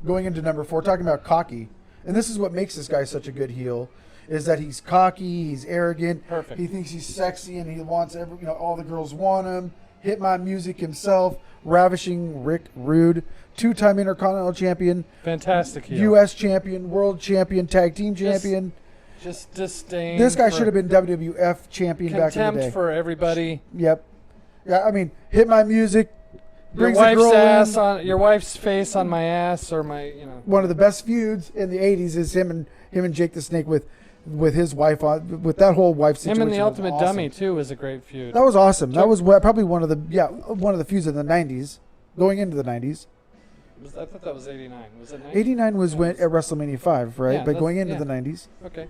[SPEAKER 1] Going into number 4, talking about cocky. and this is what makes this guy such a good heel, is that he's cocky, he's arrogant.
[SPEAKER 2] Perfect.
[SPEAKER 1] He thinks he's sexy, and he wants all the girls want him. Hit my music himself, ravishing Rick Rude, 2-time Intercontinental Champion,
[SPEAKER 2] Fantastic heel.
[SPEAKER 1] U.S. Champion, World Champion, Tag Team Champion.
[SPEAKER 2] Just disdain.
[SPEAKER 1] This guy should have been WWF Champion back in the day.
[SPEAKER 2] Contempt for everybody.
[SPEAKER 1] Yep. Yeah, I mean, hit my music.
[SPEAKER 2] Your
[SPEAKER 1] Brings the girl
[SPEAKER 2] wife's
[SPEAKER 1] in.
[SPEAKER 2] your wife's face on my ass, or my,
[SPEAKER 1] One of the best feuds in the '80s is him and Jake the Snake with his wife on, with that whole wife situation.
[SPEAKER 2] Him and the
[SPEAKER 1] was
[SPEAKER 2] Ultimate
[SPEAKER 1] awesome.
[SPEAKER 2] Dummy too was a great feud.
[SPEAKER 1] That was awesome. That was probably one of the feuds in the '90s, going into the '90s.
[SPEAKER 2] I thought that was '89. Was it '90?
[SPEAKER 1] '89 was when at WrestleMania 5, right?
[SPEAKER 2] Yeah,
[SPEAKER 1] But
[SPEAKER 2] that's-
[SPEAKER 1] going into
[SPEAKER 2] yeah.
[SPEAKER 1] the '90s.
[SPEAKER 2] Okay.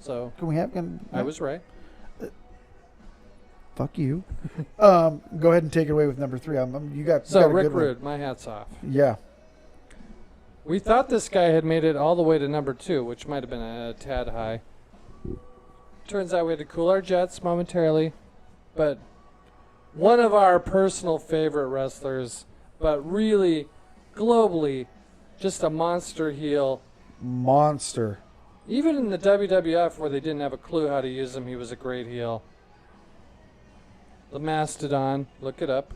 [SPEAKER 2] So
[SPEAKER 1] Can we have?
[SPEAKER 2] I was right.
[SPEAKER 1] Fuck you. Go ahead and take it away with number 3. You got
[SPEAKER 2] So
[SPEAKER 1] a
[SPEAKER 2] Rick
[SPEAKER 1] good one.
[SPEAKER 2] Rude, my hat's off.
[SPEAKER 1] Yeah.
[SPEAKER 2] We thought this guy had made it all the way to number 2, which might have been a tad high. Turns out we had to cool our jets momentarily, but one of our personal favorite wrestlers, but really globally just a monster heel.
[SPEAKER 1] Monster.
[SPEAKER 2] Even in the WWF, where they didn't have a clue how to use him, he was a great heel. The Mastodon, look it up.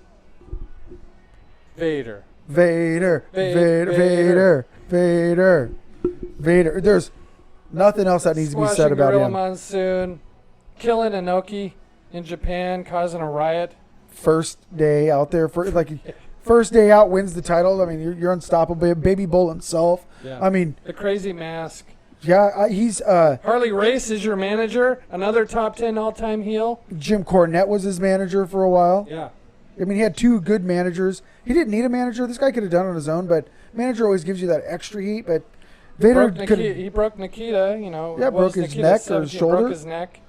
[SPEAKER 2] Vader.
[SPEAKER 1] Vader. There's nothing else that needs to be said
[SPEAKER 2] Squashing
[SPEAKER 1] about
[SPEAKER 2] Gorilla
[SPEAKER 1] him.
[SPEAKER 2] Monsoon, killing Inoki in Japan, causing a riot.
[SPEAKER 1] First day out there, first day out wins the title. I mean, you're unstoppable. Baby Bull himself.
[SPEAKER 2] Yeah.
[SPEAKER 1] I mean,
[SPEAKER 2] The Crazy Mask.
[SPEAKER 1] yeah, he's
[SPEAKER 2] Harley Race is your manager, another top 10 all-time heel.
[SPEAKER 1] Jim Cornette was his manager for a while.
[SPEAKER 2] Yeah.
[SPEAKER 1] I mean, he had 2 good managers. He didn't need a manager. This guy could have done it on his own, but manager always gives you that extra heat. But Vader could have.
[SPEAKER 2] He broke Nikita,
[SPEAKER 1] Yeah, broke his neck or his shoulder.
[SPEAKER 2] Broke his neck.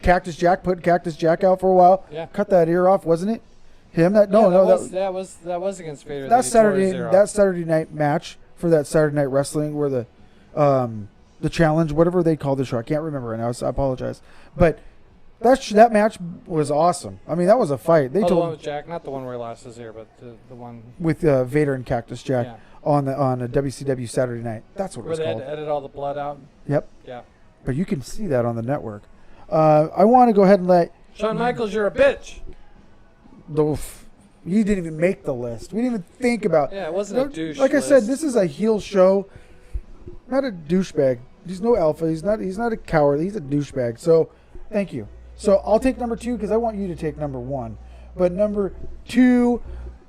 [SPEAKER 1] Cactus Jack put Cactus Jack out for a while.
[SPEAKER 2] Yeah.
[SPEAKER 1] Cut that ear off, wasn't it? Him? That
[SPEAKER 2] was against Vader.
[SPEAKER 1] that
[SPEAKER 2] he tore his
[SPEAKER 1] Saturday
[SPEAKER 2] ear off.
[SPEAKER 1] that Saturday night match for that Saturday Night Wrestling where the challenge, whatever they called the show, I can't remember right now. So I apologize, but that match was awesome. I mean, that was a fight. They
[SPEAKER 2] the one
[SPEAKER 1] told
[SPEAKER 2] with Jack, not the one where he lost his ear, but the one
[SPEAKER 1] with Vader and Cactus Jack
[SPEAKER 2] Yeah.
[SPEAKER 1] on a WCW Saturday night. That's what it
[SPEAKER 2] where
[SPEAKER 1] was
[SPEAKER 2] they had
[SPEAKER 1] called.
[SPEAKER 2] to edit all the blood out.
[SPEAKER 1] Yep.
[SPEAKER 2] Yeah.
[SPEAKER 1] But you can see that on the network. I want to go ahead and let
[SPEAKER 2] Shawn Michaels, you're a bitch.
[SPEAKER 1] he didn't even make the list. We didn't even think about.
[SPEAKER 2] Yeah, it wasn't a douche.
[SPEAKER 1] Like I
[SPEAKER 2] list.
[SPEAKER 1] said, this is a heel show, not a douchebag. He's no alpha. He's not a coward. He's a douchebag. So, thank you. So I'll take number 2 because I want you to take number 1. But number 2,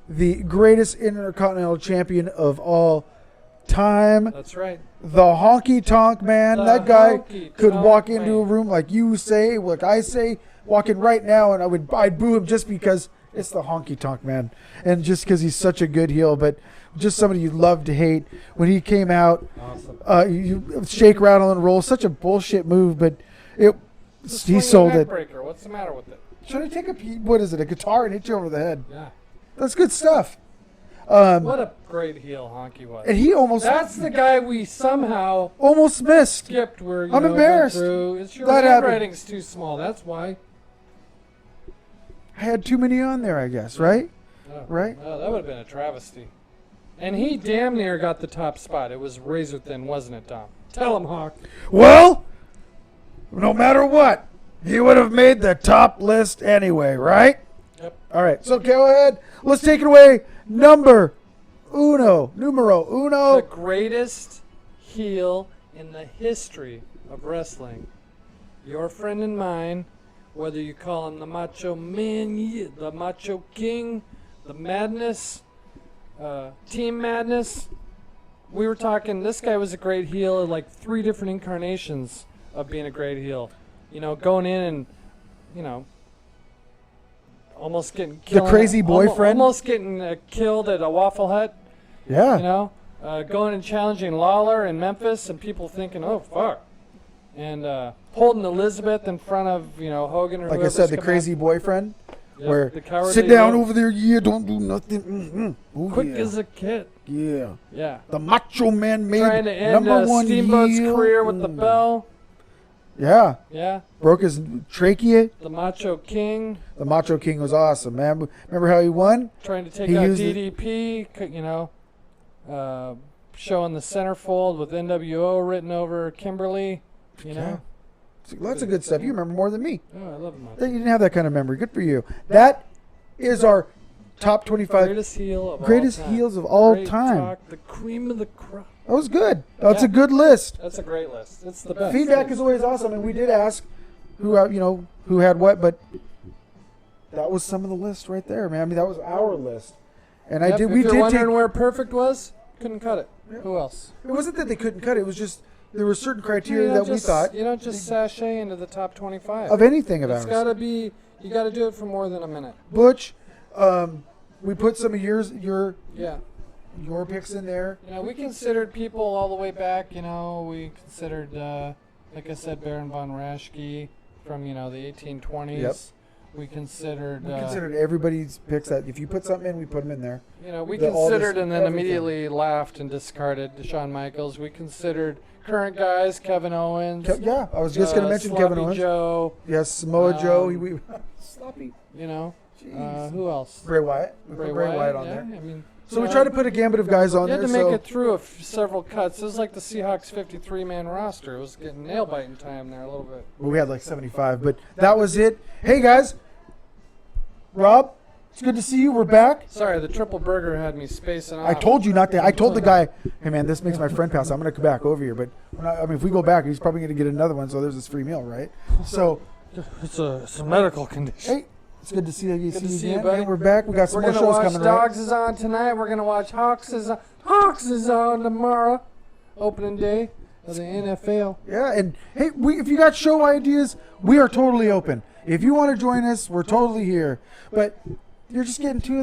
[SPEAKER 1] the greatest Intercontinental Champion of all time,
[SPEAKER 2] That's right.
[SPEAKER 1] the Honky Tonk Man.
[SPEAKER 2] The
[SPEAKER 1] that guy
[SPEAKER 2] Honky
[SPEAKER 1] could
[SPEAKER 2] Tonk
[SPEAKER 1] walk into
[SPEAKER 2] Man.
[SPEAKER 1] a room like you say, like I say, walk in right now, and I'd boo him just because it's the Honky Tonk Man, and just because he's such a good heel, but just somebody you love to hate. When he came out,
[SPEAKER 2] Awesome.
[SPEAKER 1] you shake, rattle, and roll. Such a bullshit move, but
[SPEAKER 2] Just
[SPEAKER 1] he
[SPEAKER 2] swing a
[SPEAKER 1] sold
[SPEAKER 2] neck
[SPEAKER 1] it.
[SPEAKER 2] Breaker. What's the matter with it?
[SPEAKER 1] Should I take a guitar and hit you over the head?
[SPEAKER 2] Yeah.
[SPEAKER 1] That's good stuff.
[SPEAKER 2] What a great heel Honky was.
[SPEAKER 1] And he
[SPEAKER 2] That's the guy we somehow
[SPEAKER 1] almost missed.
[SPEAKER 2] skipped. Where
[SPEAKER 1] I'm
[SPEAKER 2] went
[SPEAKER 1] embarrassed.
[SPEAKER 2] Through. It's your
[SPEAKER 1] That happened.
[SPEAKER 2] handwriting's too small. That's why.
[SPEAKER 1] I had too many on there, I guess, right? Right?
[SPEAKER 2] Oh, that would have been a travesty. And he damn near got the top spot. It was razor thin, wasn't it, Tom? Tell him, Hawk.
[SPEAKER 1] Well, no matter what, he would have made the top list anyway, right?
[SPEAKER 2] Yep.
[SPEAKER 1] All right, so go ahead. Let's take it away. Numero uno.
[SPEAKER 2] The greatest heel in the history of wrestling. Your friend and mine, whether you call him the Macho Man, the Macho King, the Madness, Team Madness. We were talking, this guy was a great heel in like 3 different incarnations of being a great heel. You know, going in and, almost getting killed.
[SPEAKER 1] The crazy boyfriend?
[SPEAKER 2] Almost getting killed at a Waffle Hut.
[SPEAKER 1] Yeah.
[SPEAKER 2] Going and challenging Lawler in Memphis, and people thinking, "Oh fuck," and holding Elizabeth in front of Hogan or
[SPEAKER 1] Like I
[SPEAKER 2] whoever's
[SPEAKER 1] said, the
[SPEAKER 2] come
[SPEAKER 1] crazy
[SPEAKER 2] out.
[SPEAKER 1] boyfriend.
[SPEAKER 2] Yep,
[SPEAKER 1] Where
[SPEAKER 2] the cowardly
[SPEAKER 1] sit down
[SPEAKER 2] heel.
[SPEAKER 1] over there, yeah, don't do nothing. Mm-hmm. Ooh,
[SPEAKER 2] Quick
[SPEAKER 1] yeah.
[SPEAKER 2] as a kid.
[SPEAKER 1] Yeah.
[SPEAKER 2] Yeah.
[SPEAKER 1] The Macho Man made
[SPEAKER 2] Trying to end
[SPEAKER 1] number 1
[SPEAKER 2] Steamboat's
[SPEAKER 1] heel.
[SPEAKER 2] career with the bell.
[SPEAKER 1] Yeah.
[SPEAKER 2] Yeah.
[SPEAKER 1] Broke his trachea.
[SPEAKER 2] The Macho King.
[SPEAKER 1] The Macho King was awesome, man. Remember how he won?
[SPEAKER 2] Trying to take
[SPEAKER 1] He
[SPEAKER 2] out
[SPEAKER 1] used
[SPEAKER 2] DDP. showing the centerfold with NWO written over Kimberly. You know?
[SPEAKER 1] Lots of good stuff. You remember more than me.
[SPEAKER 2] Oh, I love them.
[SPEAKER 1] You didn't have that kind of memory. Good for you. That is our top 25
[SPEAKER 2] greatest
[SPEAKER 1] heels of all
[SPEAKER 2] Great
[SPEAKER 1] time.
[SPEAKER 2] Talk, the cream of the crop.
[SPEAKER 1] That was good. That's a good list.
[SPEAKER 2] That's a great list. It's the best.
[SPEAKER 1] Feedback is always awesome, and we did ask who had what, but that was some of the list right there, man. I mean, that was our list, and
[SPEAKER 2] If
[SPEAKER 1] we
[SPEAKER 2] you're
[SPEAKER 1] did
[SPEAKER 2] wondering
[SPEAKER 1] take.
[SPEAKER 2] where perfect was, couldn't cut it.
[SPEAKER 1] Yeah.
[SPEAKER 2] Who else?
[SPEAKER 1] It wasn't that they couldn't cut it. It was just there were certain criteria that we thought
[SPEAKER 2] You don't just sashay into the top 25.
[SPEAKER 1] of anything of
[SPEAKER 2] It's
[SPEAKER 1] ours.
[SPEAKER 2] gotta be. You gotta do it for more than a minute.
[SPEAKER 1] Butch, we put some of your
[SPEAKER 2] Yeah.
[SPEAKER 1] picks in there.
[SPEAKER 2] You know, we considered people all the way back. You know, we considered, like I said, Baron von Raschke from the 1820s.
[SPEAKER 1] Yep.
[SPEAKER 2] We considered.
[SPEAKER 1] We considered everybody's picks that if you put something in, we put them in there.
[SPEAKER 2] We
[SPEAKER 1] all this-
[SPEAKER 2] considered and then
[SPEAKER 1] everything.
[SPEAKER 2] immediately laughed and discarded Shawn Michaels. We considered current guys, Kevin Owens.
[SPEAKER 1] Yeah, I was just going to mention
[SPEAKER 2] Sloppy
[SPEAKER 1] Kevin Owens.
[SPEAKER 2] Joe.
[SPEAKER 1] Yes, Samoa Joe. Sloppy.
[SPEAKER 2] Jeez. Who else?
[SPEAKER 1] Bray Wyatt. We put Bray Wyatt on
[SPEAKER 2] yeah,
[SPEAKER 1] there.
[SPEAKER 2] I mean,
[SPEAKER 1] So we tried to put a gambit of guys on
[SPEAKER 2] you had
[SPEAKER 1] there.
[SPEAKER 2] to make it through several cuts. It was like the Seahawks 53-man roster. It was getting nail-biting time there a little bit.
[SPEAKER 1] Well, we had like 75, but that was it. Hey, guys. Rob, it's good to see you. We're back.
[SPEAKER 2] Sorry, the triple burger had me spacing off.
[SPEAKER 1] I told you not to. I told the guy, hey, man, this makes my friend pass. I'm going to come back over here. But, if we go back, he's probably going to get another one, so there's this free meal, right? So,
[SPEAKER 2] It's a medical condition.
[SPEAKER 1] hey, it's good to see you.
[SPEAKER 2] Good to see you,
[SPEAKER 1] again.
[SPEAKER 2] buddy.
[SPEAKER 1] And we're back. We got some
[SPEAKER 2] We're
[SPEAKER 1] more
[SPEAKER 2] gonna
[SPEAKER 1] shows
[SPEAKER 2] watch
[SPEAKER 1] coming,
[SPEAKER 2] Dogs
[SPEAKER 1] right?
[SPEAKER 2] is on tonight. We're gonna watch Hawks is on tomorrow, opening day of the NFL.
[SPEAKER 1] Yeah, and hey, if you got show ideas, we are totally open. If you want to join us, we're totally here. But you're just getting two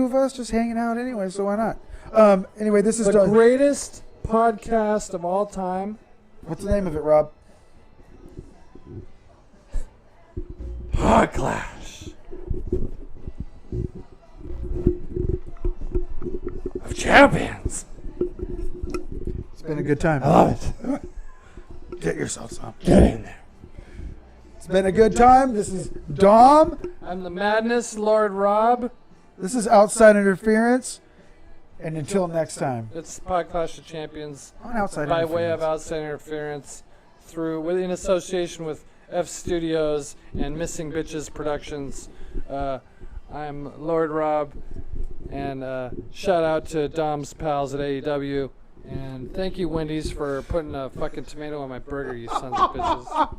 [SPEAKER 1] of us just hanging out anyway, so why not? Anyway, this is
[SPEAKER 2] The greatest podcast of all time.
[SPEAKER 1] What's the name of it, Rob?
[SPEAKER 2] Podclash of Champions.
[SPEAKER 1] It's been a good time.
[SPEAKER 2] I love it.
[SPEAKER 1] Get yourself some.
[SPEAKER 2] Get in there.
[SPEAKER 1] It's been a good time. This is Dom.
[SPEAKER 2] I'm the Madness Lord Rob.
[SPEAKER 1] This is Outside Interference. And until next time.
[SPEAKER 2] It's Podclash of Champions
[SPEAKER 1] On Outside
[SPEAKER 2] by
[SPEAKER 1] Interference.
[SPEAKER 2] way of outside interference in association with F Studios and Missing Bitches Productions. I'm Lord Rob, and shout out to Dom's pals at AEW. And thank you, Wendy's, for putting a fucking tomato on my burger, you sons of bitches.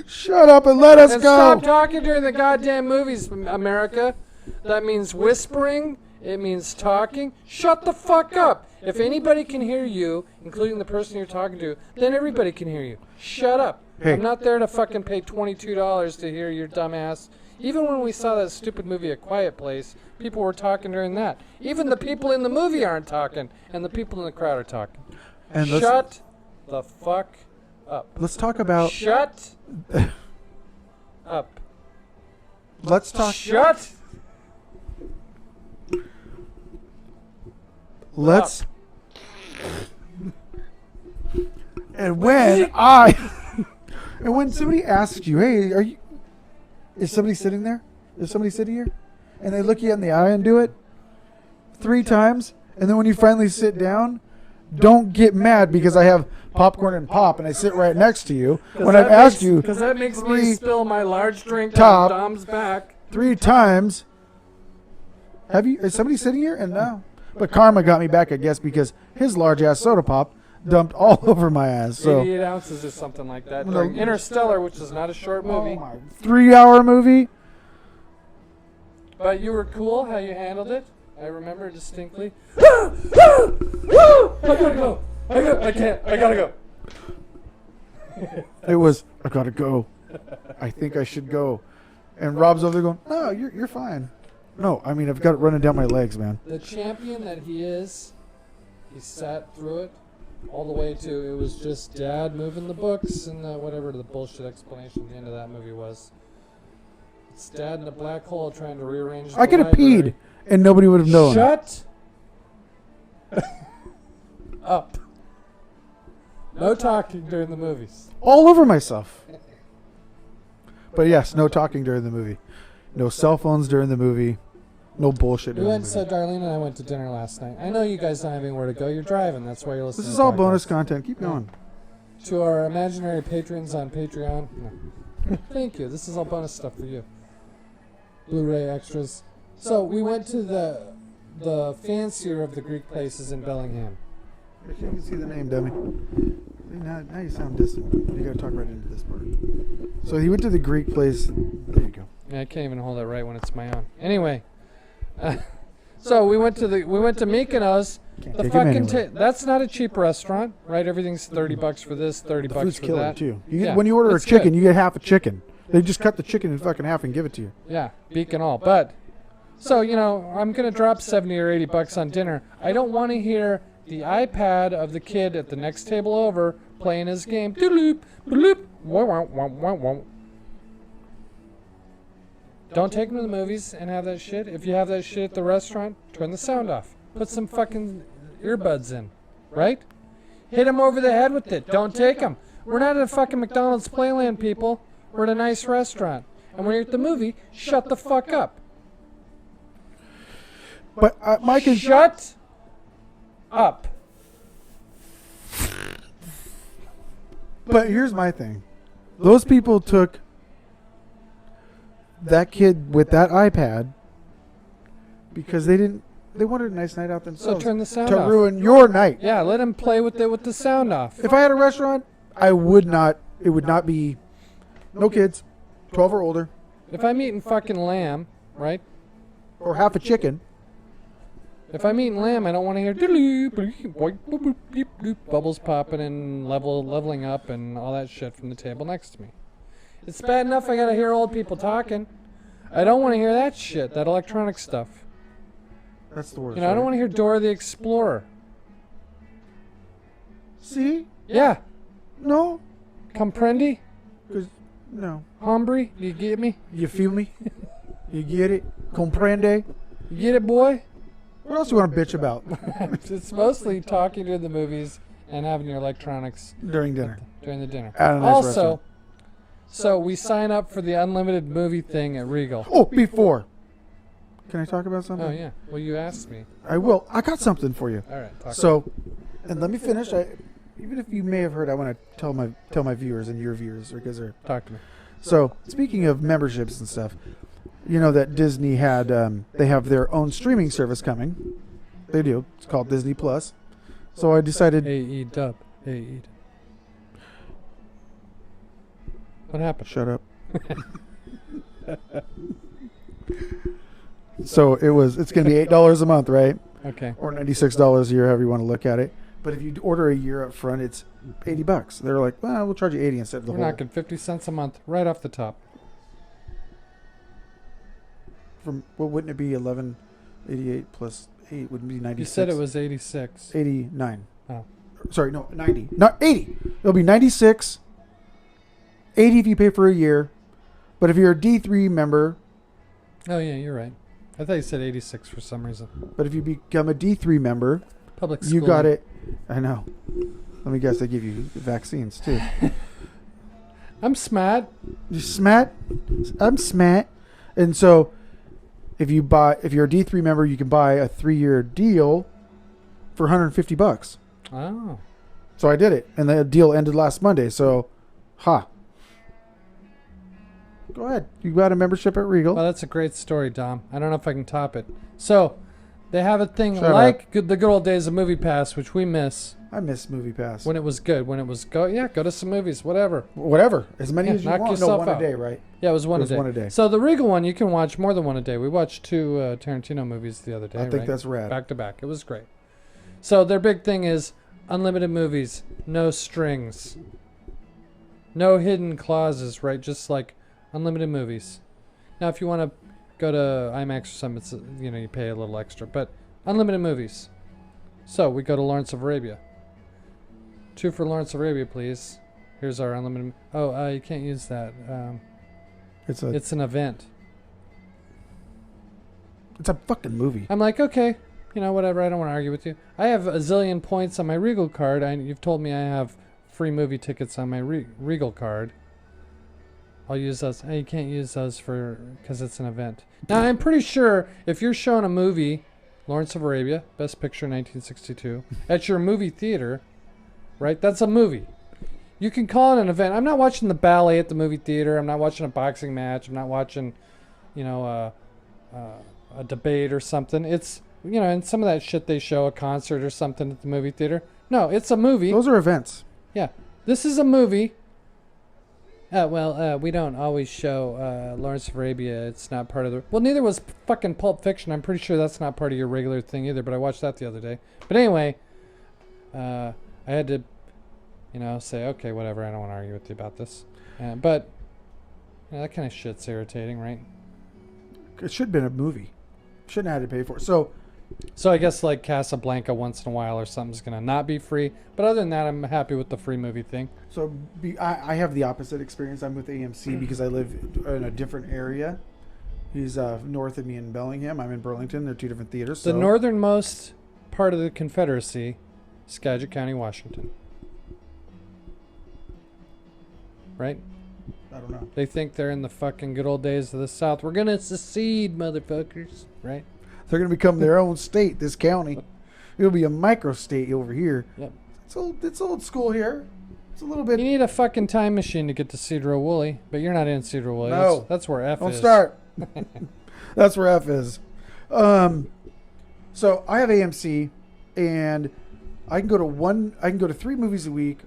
[SPEAKER 1] Shut up and let us
[SPEAKER 2] And
[SPEAKER 1] go.
[SPEAKER 2] stop talking during the goddamn movies, America. That means whispering. It means talking. Shut the fuck up. If anybody can hear you, including the person you're talking to, then everybody can hear you. Shut up.
[SPEAKER 1] Hey.
[SPEAKER 2] I'm not there to fucking pay $22 to hear your dumb ass. Even when we saw that stupid movie, A Quiet Place, people were talking during that. Even the people in the movie aren't talking, and the people in the crowd are talking.
[SPEAKER 1] And
[SPEAKER 2] Shut the fuck up.
[SPEAKER 1] let's talk about.
[SPEAKER 2] Shut up.
[SPEAKER 1] Let's talk.
[SPEAKER 2] Shut
[SPEAKER 1] Let's. And when somebody asks you, hey, is somebody sitting there? Is somebody sitting here? And they look you in the eye and do it 3 times, and then when you finally sit down, don't get mad because I have popcorn and pop and I sit right next to you when I've asked you
[SPEAKER 2] because that makes me
[SPEAKER 1] 3
[SPEAKER 2] spill my large drink
[SPEAKER 1] top.
[SPEAKER 2] on Dom's back.
[SPEAKER 1] 3 times. Is somebody sitting here? And no. But Karma got me back, I guess, because his large ass soda pop dumped all over my ass. So
[SPEAKER 2] 88 ounces or something like that during Interstellar, which is not a short movie.
[SPEAKER 1] 3-hour movie.
[SPEAKER 2] But you were cool how you handled it. I remember distinctly. I gotta go. I gotta go.
[SPEAKER 1] It was, I gotta go. I think I should go. And Rob's over there going, no, you're fine. No, I mean, I've got it running down my legs, man.
[SPEAKER 2] The champion that he is, he sat through it all the way to it was just Dad moving the books and whatever the bullshit explanation at the end of that movie was. It's Dad in a black hole trying to rearrange the
[SPEAKER 1] I could have
[SPEAKER 2] library.
[SPEAKER 1] peed, and nobody would have known.
[SPEAKER 2] Shut up. No talking during the movies.
[SPEAKER 1] All over myself. But yes, no talking during the movie. No cell phones during the movie. No bullshit.
[SPEAKER 2] We went. So Darlene and I went to dinner last night. I know you guys don't have anywhere to go. You're driving. That's why you're listening.
[SPEAKER 1] This is
[SPEAKER 2] to
[SPEAKER 1] all
[SPEAKER 2] podcasts.
[SPEAKER 1] bonus content. Keep going.
[SPEAKER 2] To our imaginary patrons on Patreon. No. Thank you. This is all bonus stuff for you. Blu-ray extras. So we went to the fancier of the Greek places in Bellingham.
[SPEAKER 1] I can't even see the name, dummy. Now you sound distant. You got to talk right into this part. So he went to the Greek place. There you go.
[SPEAKER 2] Yeah, I can't even hold it right when it's my own. Anyway, so we went to Mykonos.
[SPEAKER 1] Can't
[SPEAKER 2] The
[SPEAKER 1] take him
[SPEAKER 2] fucking
[SPEAKER 1] anywhere.
[SPEAKER 2] that's not a cheap restaurant, right? Everything's $30 for this, $30
[SPEAKER 1] The
[SPEAKER 2] for
[SPEAKER 1] food's killer
[SPEAKER 2] that.
[SPEAKER 1] too. You get,
[SPEAKER 2] Yeah,
[SPEAKER 1] when you order a
[SPEAKER 2] it's
[SPEAKER 1] chicken,
[SPEAKER 2] good.
[SPEAKER 1] you get half a chicken. They just cut the chicken in fucking half and give it to you.
[SPEAKER 2] Yeah, beak and all. But so I'm gonna drop $70 or $80 on dinner. I don't want to hear the iPad of the kid at the next table over playing his game. Doodloop, bloop, wah, wah, wah, wah, wah. Don't take him to the movies and have that shit. If you have that shit at the restaurant, turn the sound off. Put some fucking earbuds in, right? Hit him over the head with it. Don't take him. We're not at a fucking McDonald's Playland, people. We're at a nice restaurant. And when you're at the movie, shut the fuck up.
[SPEAKER 1] But Mike is
[SPEAKER 2] Shut up.
[SPEAKER 1] But here's my thing. Those people took that kid with that iPad because they wanted a nice night out
[SPEAKER 2] So
[SPEAKER 1] themselves.
[SPEAKER 2] turn the sound
[SPEAKER 1] to
[SPEAKER 2] off.
[SPEAKER 1] ruin your night.
[SPEAKER 2] Yeah, let him play with it with the sound off.
[SPEAKER 1] If I had a restaurant, it would not be no kids, 12 or older,
[SPEAKER 2] If I'm eating fucking lamb, right?
[SPEAKER 1] or half a chicken.
[SPEAKER 2] If I'm eating lamb, I don't want to hear doodly, boop, boop, boop, beep, boop, bubbles popping and leveling up and all that shit from the table next to me. It's bad enough I gotta hear old people talking. I don't want to hear that shit, that electronic stuff.
[SPEAKER 1] That's the worst.
[SPEAKER 2] I don't want to hear Dora the Explorer.
[SPEAKER 1] See?
[SPEAKER 2] Yeah,
[SPEAKER 1] No.
[SPEAKER 2] comprendi?
[SPEAKER 1] Cause no.
[SPEAKER 2] Hombre? Do you get me?
[SPEAKER 1] You feel me? You get it? Comprende?
[SPEAKER 2] You get it, boy?
[SPEAKER 1] What else you want to bitch about
[SPEAKER 2] It's mostly talking to the movies and having your electronics
[SPEAKER 1] during dinner?
[SPEAKER 2] during the dinner.
[SPEAKER 1] At a nice
[SPEAKER 2] Also,
[SPEAKER 1] restaurant.
[SPEAKER 2] so we sign up for the unlimited movie thing at Regal.
[SPEAKER 1] Oh, before. Can I talk about something?
[SPEAKER 2] Oh, yeah. Well, you asked me.
[SPEAKER 1] I will. I got something for you.
[SPEAKER 2] All right. Talk
[SPEAKER 1] So, and let me finish. Even if you may have heard, I want to tell my viewers and your viewers because they're.
[SPEAKER 2] talk to me.
[SPEAKER 1] So, speaking of memberships and stuff, you know that Disney had they have their own streaming service coming. They do. It's called Disney Plus. So I decided.
[SPEAKER 2] AE dub. AE. What happened?
[SPEAKER 1] Shut up. So it's going to be $8 a month, right?
[SPEAKER 2] Okay.
[SPEAKER 1] Or $96 a year, however you want to look at it. But if you order a year up front, it's $80. They're like, well, we'll charge you 80 instead of the
[SPEAKER 2] We're
[SPEAKER 1] whole.
[SPEAKER 2] knocking 50 cents a month right off the top.
[SPEAKER 1] From what wouldn't it be? 1188 plus 8 wouldn't be 96.
[SPEAKER 2] You said it was 86.
[SPEAKER 1] 89.
[SPEAKER 2] Oh.
[SPEAKER 1] Sorry, no, 90. Not 80. It'll be 96. 80 if you pay for a year. But if you're a D3 member,
[SPEAKER 2] Oh, yeah, you're right. I thought you said 86 for some reason.
[SPEAKER 1] but if you become a D3 member,
[SPEAKER 2] Public school.
[SPEAKER 1] you got it. I know. Let me guess, they give you vaccines too.
[SPEAKER 2] I'm smart.
[SPEAKER 1] You smart? I'm smart. And so, if you're a D3 member, you can buy a 3-year deal for $150.
[SPEAKER 2] Oh.
[SPEAKER 1] So I did it, and the deal ended last Monday. So, go ahead. You got a membership at Regal.
[SPEAKER 2] Well, that's a great story, Dom. I don't know if I can top it. So, they have a thing
[SPEAKER 1] Shut
[SPEAKER 2] like the good old days of Movie Pass, which we miss
[SPEAKER 1] I miss Movie Pass.
[SPEAKER 2] when it was good. When it was go to some movies, whatever.
[SPEAKER 1] Whatever, as many
[SPEAKER 2] Yeah,
[SPEAKER 1] as you
[SPEAKER 2] knock
[SPEAKER 1] want. No,
[SPEAKER 2] yourself
[SPEAKER 1] one
[SPEAKER 2] out.
[SPEAKER 1] a day, right?
[SPEAKER 2] Yeah, it was one
[SPEAKER 1] It was
[SPEAKER 2] a day.
[SPEAKER 1] one a day.
[SPEAKER 2] So the Regal one, you can watch more than one a day. We watched 2 Tarantino movies the other day.
[SPEAKER 1] I think
[SPEAKER 2] right?
[SPEAKER 1] that's rad.
[SPEAKER 2] Back to back. It was great. So their big thing is unlimited movies, no strings, no hidden clauses, right? Just like unlimited movies. Now, if you want to go to IMAX or something, it's you pay a little extra, but unlimited movies. So we go to Lawrence of Arabia. 2 for Lawrence of Arabia, please. Here's our unlimited. Oh, you can't use that.
[SPEAKER 1] It's
[SPEAKER 2] It's an event.
[SPEAKER 1] a fucking movie.
[SPEAKER 2] I'm like, okay, whatever. I don't want to argue with you. I have a zillion points on my Regal card. You've told me I have free movie tickets on my Regal card. I'll use those. You can't use those because it's an event. Now, I'm pretty sure if you're showing a movie, Lawrence of Arabia, Best Picture 1962, at your movie theater, right? That's a movie. You can call it an event. I'm not watching the ballet at the movie theater. I'm not watching a boxing match. I'm not watching, a debate or something. It's, and some of that shit they show, a concert or something at the movie theater. No, it's a movie.
[SPEAKER 1] Those are events.
[SPEAKER 2] Yeah. This is a movie. We don't always show Lawrence of Arabia. It's not part of the... Well, neither was fucking Pulp Fiction. I'm pretty sure that's not part of your regular thing either, but I watched that the other day. But anyway, I had to, say, okay, whatever, I don't want to argue with you about this. But that kind of shit's irritating, right?
[SPEAKER 1] It should have been a movie. Shouldn't have had to pay for it.
[SPEAKER 2] So I guess like Casablanca once in a while or something's going to not be free. But other than that, I'm happy with the free movie thing.
[SPEAKER 1] So I have the opposite experience. I'm with AMC because I live in a different area. He's north of me in Bellingham. I'm in Burlington. They're two different theaters.
[SPEAKER 2] The northernmost part of the Confederacy, Skagit County, Washington. Right?
[SPEAKER 1] I don't know.
[SPEAKER 2] They think they're in the fucking good old days of the South. We're going to secede, motherfuckers. Right?
[SPEAKER 1] They're going to become their own state, this county. It'll be a micro-state over here.
[SPEAKER 2] Yep.
[SPEAKER 1] It's old school here. It's a little bit...
[SPEAKER 2] You need a fucking time machine to get to Cedar Woolley, but you're not in Cedar Woolley.
[SPEAKER 1] No.
[SPEAKER 2] That's where F
[SPEAKER 1] Don't
[SPEAKER 2] is.
[SPEAKER 1] start. That's where F is. So I have AMC, and I can go to 3 movies a week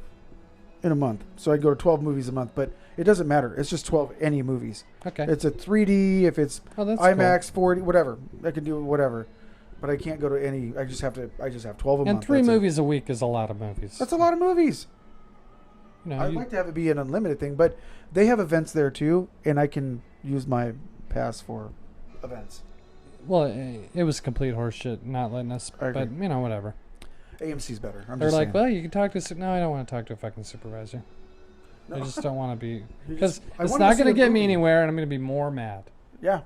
[SPEAKER 1] in a month. So I go to 12 movies a month, but it doesn't matter. It's just 12 any movies.
[SPEAKER 2] Okay.
[SPEAKER 1] It's a 3D, if it's
[SPEAKER 2] that's
[SPEAKER 1] IMAX, 4D, whatever. I can do whatever. But I can't go to any. I just have 12 a month.
[SPEAKER 2] And 3 movies a week is a lot of movies.
[SPEAKER 1] That's a lot of movies. I'd like to have it be an unlimited thing, but they have events there too, and I can use my pass for events.
[SPEAKER 2] Well, it was complete horseshit not letting us, but whatever.
[SPEAKER 1] AMC's better.
[SPEAKER 2] They're like, well, you can talk to... No, I don't want to talk to a fucking supervisor. No. I just don't want to be... Because it's not going to get me anywhere, and I'm going to be more mad.
[SPEAKER 1] Yeah.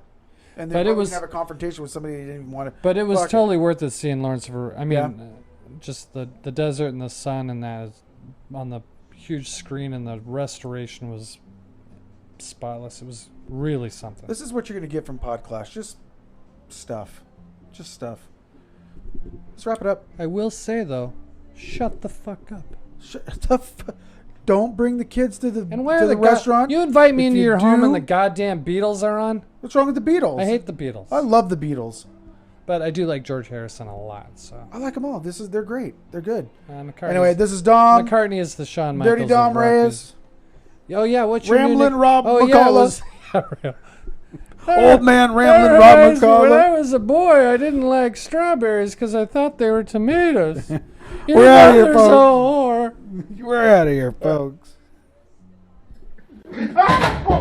[SPEAKER 1] And then you have a confrontation with somebody you didn't even want to...
[SPEAKER 2] But it was totally worth it seeing Lawrence of Arabia. I mean, just the desert and the sun and that is on the huge screen, and the restoration was spotless. It was really something.
[SPEAKER 1] This is what you're going to get from Pod Clash. Just stuff. Let's wrap it up.
[SPEAKER 2] I will say, though, shut the fuck up.
[SPEAKER 1] Don't bring the kids to the
[SPEAKER 2] restaurant. You invite me into your home and the goddamn Beatles are on?
[SPEAKER 1] What's wrong with the Beatles?
[SPEAKER 2] I hate the Beatles.
[SPEAKER 1] I love the Beatles.
[SPEAKER 2] But I do like George Harrison a lot. So
[SPEAKER 1] I like them all. They're great. They're good.
[SPEAKER 2] Anyway,
[SPEAKER 1] this is Dom.
[SPEAKER 2] McCartney is the Shawn Michaels.
[SPEAKER 1] Dirty Dom Reyes.
[SPEAKER 2] Oh, yeah. What's your
[SPEAKER 1] Ramblin' Rob McCullough.
[SPEAKER 2] Old
[SPEAKER 1] man Ramblin' Rob McCullough.
[SPEAKER 2] When I was a boy, I didn't like strawberries because I thought they were tomatoes.
[SPEAKER 1] We're out of here, folks. We're out of here, folks.